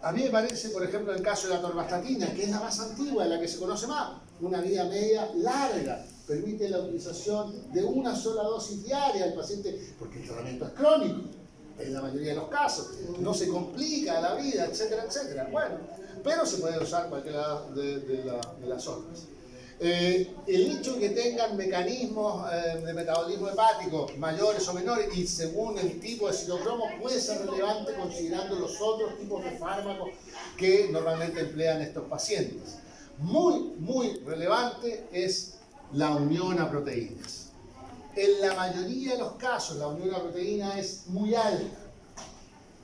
A mí me parece, por ejemplo, el caso de la atorvastatina, que es la más antigua, la que se conoce más, una vida media larga. Permite la utilización de una sola dosis diaria al paciente, porque el tratamiento es crónico, en la mayoría de los casos. No se complica la vida, etcétera, etcétera. Bueno, pero se puede usar cualquiera de las otras. El hecho de que tengan mecanismos de metabolismo hepático mayores o menores y según el tipo de citocromo puede ser relevante considerando los otros tipos de fármacos que normalmente emplean estos pacientes. Muy relevante es la unión a proteínas. En la mayoría de los casos la unión a proteína es muy alta.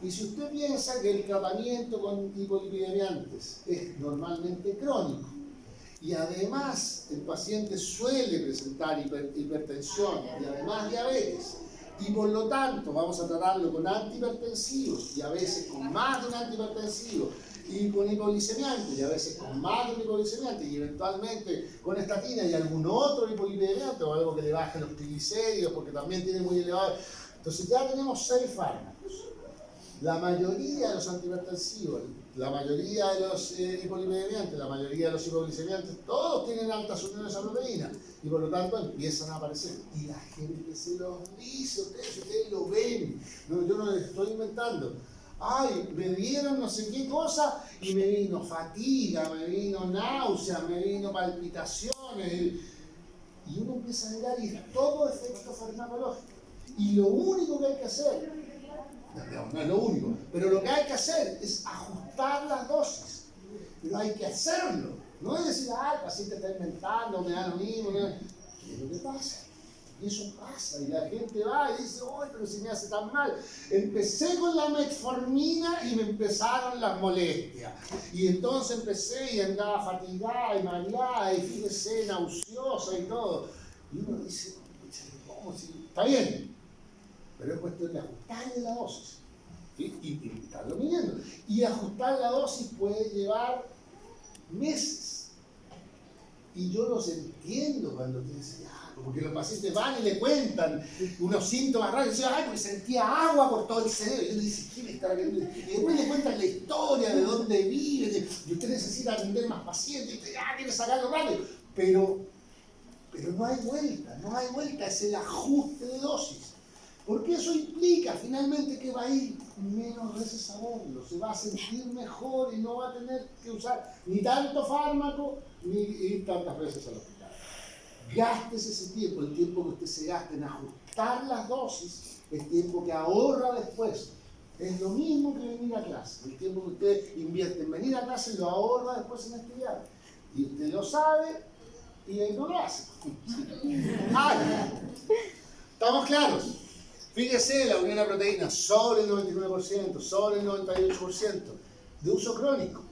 Y si usted piensa que el tratamiento con hipolipidemiantes es normalmente crónico, y además el paciente suele presentar hipertensión y además diabetes, y por lo tanto vamos a tratarlo con antihipertensivos y a veces con más de un antihipertensivo y con hipoglicemiante y a veces con más de un hipoglicemiante y eventualmente con estatina y algún otro hipolipidemiante o algo que le baje los triglicéridos porque también tiene muy elevado. Entonces ya tenemos 6 fármacos. La mayoría de los antihipertensivos, la mayoría de los hipolipidemiantes, la mayoría de los hipoglicemiantes, todos tienen altas uniones a proteína y por lo tanto empiezan a aparecer. Y la gente se los dice, ustedes lo ven, no, yo no les estoy inventando. Ay, me dieron no sé qué cosa y me vino fatiga, me vino náusea, me vino palpitaciones. Y uno empieza a mirar y es todo efecto farmacológico. Y lo único que hay que hacer, no es lo único, pero lo que hay que hacer es ajustar las dosis. Pero hay que hacerlo. No es decir, el paciente está inventando, me da lo mismo. ¿Qué es lo que pasa? Y eso pasa. Y la gente va y dice, ¡ay, pero si me hace tan mal! Empecé con la metformina y me empezaron las molestias. Y entonces empecé y andaba fatigada y mareada y fíjese, nauseosa y todo. Y uno dice, ¿cómo si? Está bien. Pero es cuestión de ajustarle la dosis, ¿sí? Y estarlo midiendo. Y ajustar la dosis puede llevar meses. Y yo los entiendo cuando te dicen, porque los pacientes van y le cuentan unos síntomas raros, y dicen, porque sentía agua por todo el cerebro. Y uno dice, ¿quién está viendo? Y después le cuentan la historia de dónde vive, y usted necesita atender más pacientes, y usted quiere sacarlo rápido. Pero no hay vuelta, es el ajuste de dosis. Porque eso implica finalmente que va a ir menos veces a verlo, se va a sentir mejor y no va a tener que usar ni tanto fármaco ni ir tantas veces al hospital. Gástese ese tiempo, el tiempo que usted se gaste en ajustar las dosis, es tiempo que ahorra después. Es lo mismo que venir a clase, el tiempo que usted invierte en venir a clase lo ahorra después en estudiar. Y usted lo sabe y él no lo hace. ¿Estamos claros? Fíjese, la unión a proteína sobre el 99%, sobre el 98% de uso crónico.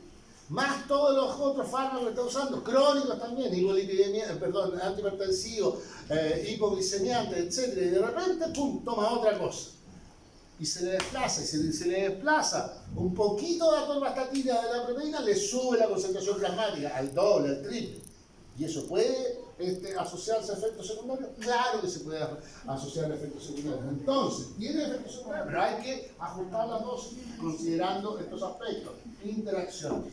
más todos los otros fármacos que está usando, crónicos también, antihipertensivos, hipoglicemiantes, etc. Y de repente, pum, toma otra cosa. Y se le desplaza, y se le desplaza un poquito de atorvastatina de la proteína, le sube la concentración plasmática al doble, al triple. ¿Y eso puede asociarse a efectos secundarios? Claro que se puede asociar a efectos secundarios. Entonces, tiene efectos secundarios, pero hay que ajustar las dosis considerando estos aspectos, interacciones.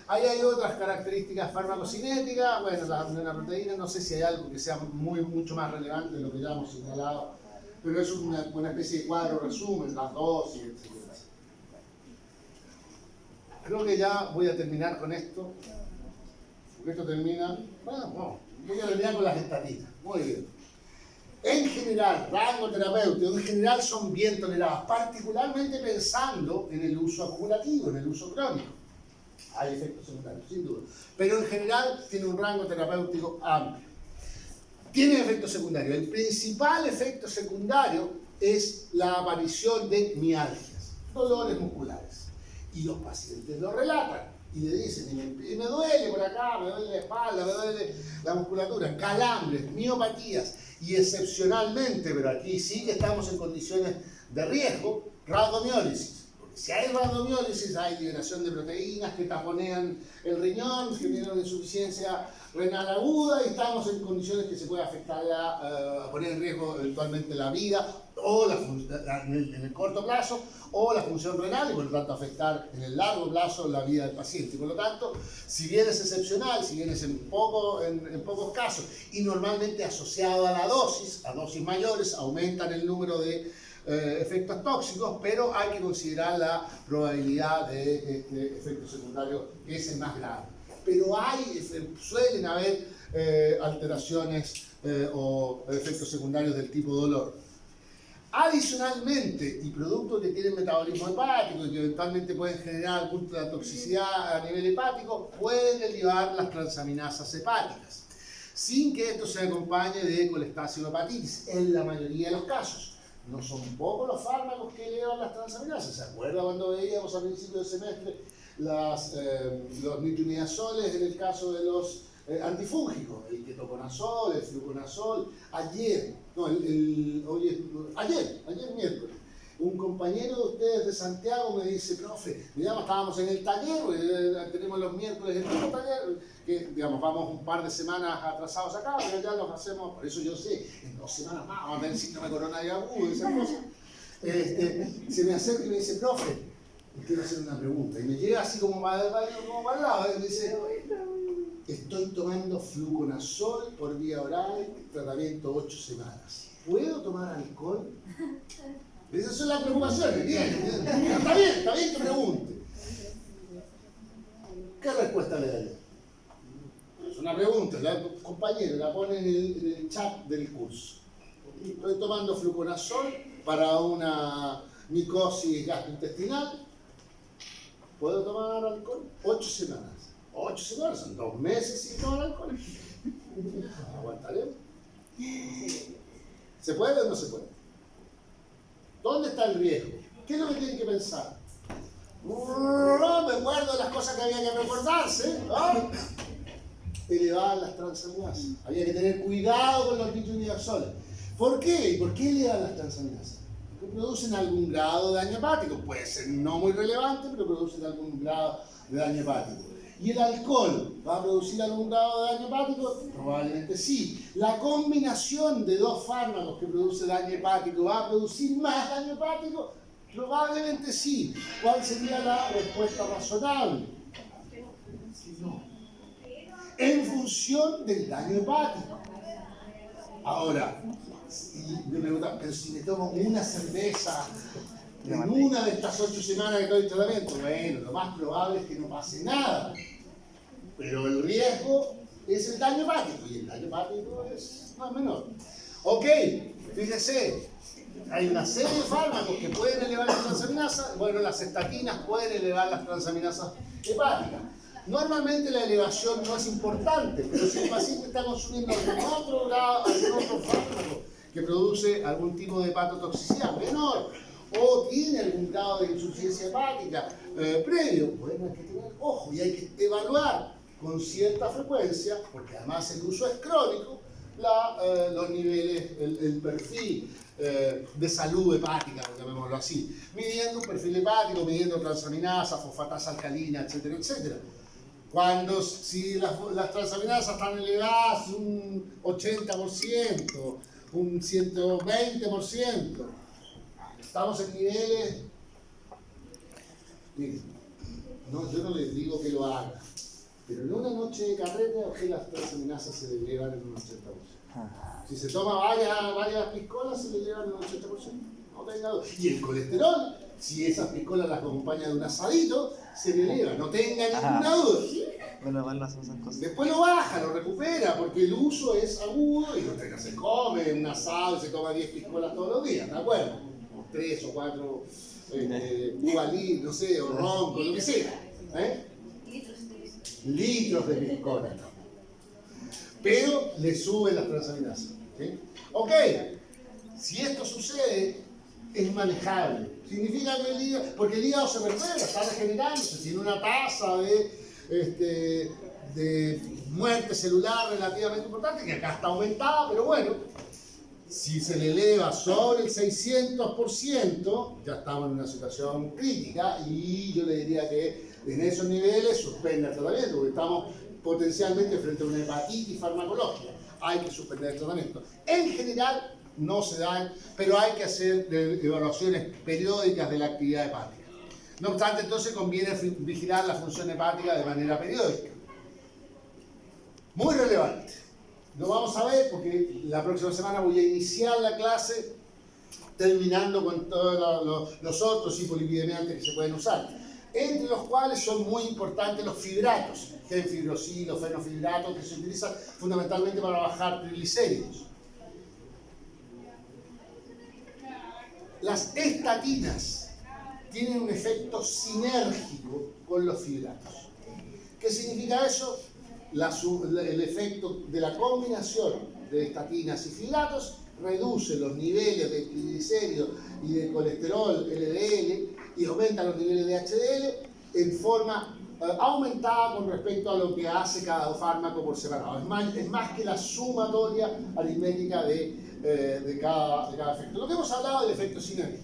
Ahí hay otras características farmacocinéticas. Bueno, la proteína, no sé si hay algo que sea mucho más relevante de lo que ya hemos señalado, pero es una especie de cuadro resumen, las dosis, etc. Creo que ya voy a terminar con esto, porque esto termina, voy a terminar con las estatinas. Muy bien. En general, rango terapéutico, en general son bien toleradas, particularmente pensando en el uso acumulativo, en el uso crónico. Hay efectos secundarios, sin duda. Pero en general tiene un rango terapéutico amplio. Tiene efectos secundarios. El principal efecto secundario es la aparición de mialgias, dolores musculares. Y los pacientes lo relatan y le dicen, me duele por acá, me duele la espalda, me duele la musculatura, calambres, miopatías y excepcionalmente, pero aquí sí que estamos en condiciones de riesgo, rhabdomiólisis. Si hay rhabdomiólisis, hay liberación de proteínas que taponean el riñón, generan insuficiencia renal aguda y estamos en condiciones que se puede afectar, poner en riesgo eventualmente la vida o en el corto plazo o la función renal y por lo tanto afectar en el largo plazo la vida del paciente. Por lo tanto, si bien es excepcional, si bien es en pocos casos y normalmente asociado a la dosis, a dosis mayores, aumentan el número de efectos tóxicos, pero hay que considerar la probabilidad de efectos secundarios que es el más grave. Pero suelen haber alteraciones o efectos secundarios del tipo dolor. Adicionalmente, y productos que tienen metabolismo hepático y que eventualmente pueden generar alguna toxicidad a nivel hepático, pueden elevar las transaminasas hepáticas, sin que esto se acompañe de colestasis o hepatitis, en la mayoría de los casos. No son pocos los fármacos que elevan las transaminasas. ¿Se acuerda cuando veíamos al principio del semestre los nitroimidazoles en el caso de los antifúngicos? El ketoconazol, el fluconazol. Ayer miércoles, un compañero de ustedes de Santiago me dice, profe, estábamos en el taller, tenemos los miércoles el mismo taller, que vamos un par de semanas atrasados acá, pero ya los hacemos, por eso yo sé, en 2 semanas más vamos a tener síndrome coronario agudo, esas cosas. Se me acerca y me dice, profe, quiero hacer una pregunta, y me llega así como para el lado, y me dice, estoy tomando fluconazol por vía oral, tratamiento 8 semanas. ¿Puedo tomar alcohol? Esas son las preocupaciones que tiene. Está bien que pregunte. ¿Qué respuesta le daría? Es una pregunta, la compañero la pone en el chat del curso. Estoy tomando fluconazol para una micosis gastrointestinal. ¿Puedo tomar alcohol? 8 semanas. 8 semanas, son 2 meses sin tomar alcohol. ¿Aguantaremos? ¿Se puede o no se puede? ¿Dónde está el riesgo? ¿Qué es lo que tienen que pensar? Me acuerdo de las cosas que había que recordarse, ¿no? Elevar las transaminasas. Había que tener cuidado con los nitroimidazoles. ¿Por qué? ¿Por qué elevan las transaminasas? Porque producen algún grado de daño hepático. Puede ser no muy relevante, pero producen algún grado de daño hepático. ¿Y el alcohol va a producir algún grado de daño hepático? Probablemente sí. ¿La combinación de 2 fármacos que produce daño hepático va a producir más daño hepático? Probablemente sí. ¿Cuál sería la respuesta razonable? No. En función del daño hepático. Ahora, me preguntan, pero si me tomo una cerveza en una de estas 8 semanas que estoy en tratamiento, bueno, lo más probable es que no pase nada. Pero el riesgo es el daño hepático, y el daño hepático es más menor. Ok, fíjese, hay una serie de fármacos que pueden elevar las transaminasas. Bueno, las estatinas pueden elevar las transaminasas hepáticas. Normalmente la elevación no es importante, pero si el paciente está consumiendo algún otro fármaco que produce algún tipo de hepatotoxicidad menor, o tiene algún grado de insuficiencia hepática previo, bueno, hay que tener ojo y hay que evaluar con cierta frecuencia, porque además el uso es crónico, los niveles, el perfil de salud hepática, llamémoslo así, midiendo un perfil hepático, midiendo transaminasa, fosfatasa alcalina, etcétera, etcétera. Si las transaminasas están elevadas un 80%, un 120%, estamos en niveles... Miren, yo no les digo que lo hagan, pero en una noche de carrete las transaminasas se elevan en un 80%. Si se toma varias piscolas, se le elevan en un 80%. No tenga duda. Y el colesterol, si esas piscolas las acompaña de un asadito, se le eleva. No tenga ninguna duda. Bueno, bueno, hacemos esas cosas. Después lo baja, lo recupera, porque el uso es agudo y no se come un asado y se toma 10 piscolas todos los días, ¿de acuerdo? O 3 o 4 uvalí, no sé, o ron, lo que sea. Litros de piscola. Pero le suben las transaminasas. ¿Sí? Ok, si esto sucede, es manejable. Significa que el hígado, porque el hígado se recupera, está regenerándose, tiene una tasa de muerte celular relativamente importante, que acá está aumentada, pero bueno, si se le eleva sobre el 600%, ya estamos en una situación crítica y yo le diría que en esos niveles suspenda el tratamiento, porque estamos potencialmente frente a una hepatitis farmacológica. Hay que suspender el tratamiento. En general no se dan, pero hay que hacer evaluaciones periódicas de la actividad hepática. No obstante, entonces conviene vigilar la función hepática de manera periódica. Muy relevante. Lo vamos a ver porque la próxima semana voy a iniciar la clase terminando con todos los otros hipolipidemiantes que se pueden usar, entre los cuales son muy importantes los fibratos, genfibrosilo, fenofibrato, que se utilizan fundamentalmente para bajar triglicéridos. Las estatinas tienen un efecto sinérgico con los fibratos. ¿Qué significa eso? El efecto de la combinación de estatinas y fibratos reduce los niveles de triglicéridos y de colesterol LDL y aumenta los niveles de HDL en forma aumentada con respecto a lo que hace cada fármaco por separado. Es más que la sumatoria aritmética de cada efecto. Lo que hemos hablado del efecto sinérgico,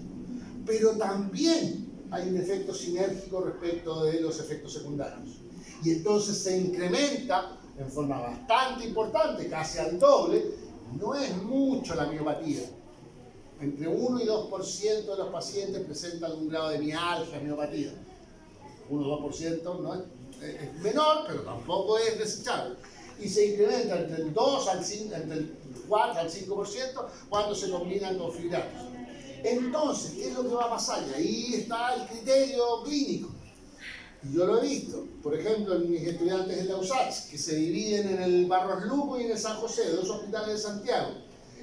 pero también hay un efecto sinérgico respecto de los efectos secundarios. Y entonces se incrementa en forma bastante importante, casi al doble. No es mucho la miopatía. Entre 1 y 2% de los pacientes presentan algún grado de mialgia, miopatía. 1 o 2% no es menor, pero tampoco es desechable. Y se incrementa entre el 2 al 5, entre el 4 al 5% cuando se combinan con fibratos. Entonces, ¿qué es lo que va a pasar? Y ahí está el criterio clínico. Y yo lo he visto, por ejemplo, en mis estudiantes de la USACH, que se dividen en el Barros Luco y en el San José, dos hospitales de Santiago.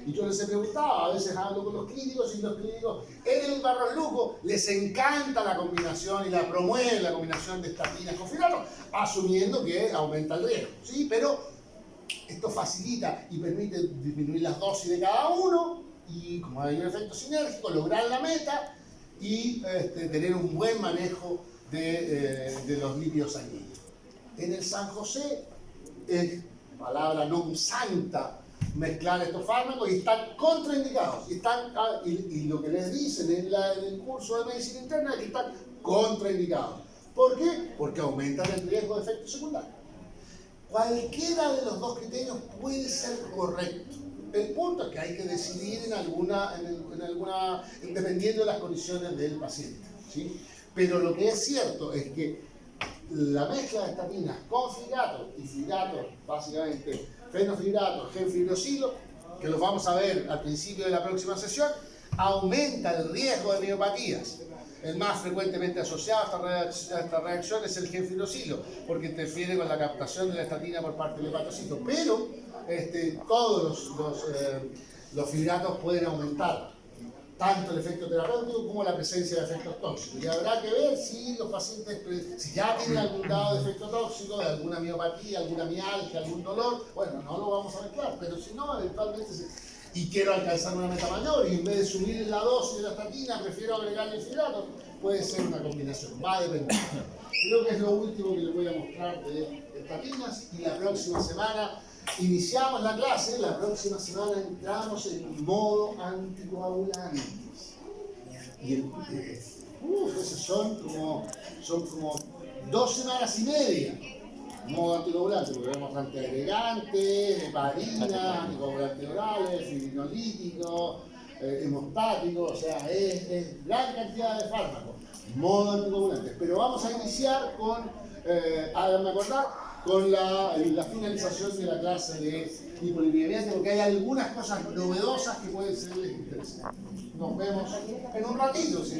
Y yo les he preguntado, a veces hablo con los clínicos y los clínicos en el Barros Luco les encanta la combinación y la promueven la combinación de estatinas con fibratos, asumiendo que aumenta el riesgo. ¿Sí? Pero esto facilita y permite disminuir las dosis de cada uno y, como hay un efecto sinérgico, lograr la meta y tener un buen manejo de los lípidos sanguíneos. En el San José es palabra non santa mezclar estos fármacos y están contraindicados. Y lo que les dicen en el curso de medicina interna es que están contraindicados. ¿Por qué? Porque aumentan el riesgo de efectos secundarios. Cualquiera de los dos criterios puede ser correcto. El punto es que hay que decidir dependiendo de las condiciones del paciente. ¿Sí? Pero lo que es cierto es que la mezcla de estatinas con fibratos y fibratos, básicamente fenofibratos, genfibrosilo, que los vamos a ver al principio de la próxima sesión, aumenta el riesgo de miopatías. El más frecuentemente asociado a esta reacción es el genfibrosilo, porque interfiere con la captación de la estatina por parte del hepatocito. Pero todos los fibratos pueden aumentar tanto el efecto terapéutico como la presencia de efectos tóxicos. Y habrá que ver si los pacientes, si ya tienen algún grado de efecto tóxico, de alguna miopatía, alguna mialgia, algún dolor, bueno, no lo vamos a mezclar, pero si no, eventualmente y quiero alcanzar una meta mayor y en vez de subir la dosis de la estatina prefiero agregarle el fibrato, puede ser una combinación, va a depender. Creo que es lo último que les voy a mostrar de estatinas y la próxima semana iniciamos la clase, la próxima semana entramos en modo anticoagulantes. Y esos son como 2 semanas y media. Modo anticoagulante, porque vemos antiagregantes, heparina, anticoagulantes orales, fibrinolíticos, hemostáticos, o sea, es gran cantidad de fármacos. Modo anticoagulante. Pero vamos a iniciar con, háganme acordar, con la finalización de la clase de hipolipidemia, porque hay algunas cosas novedosas que pueden serles interesantes. Nos vemos en un ratito. ¿Sí?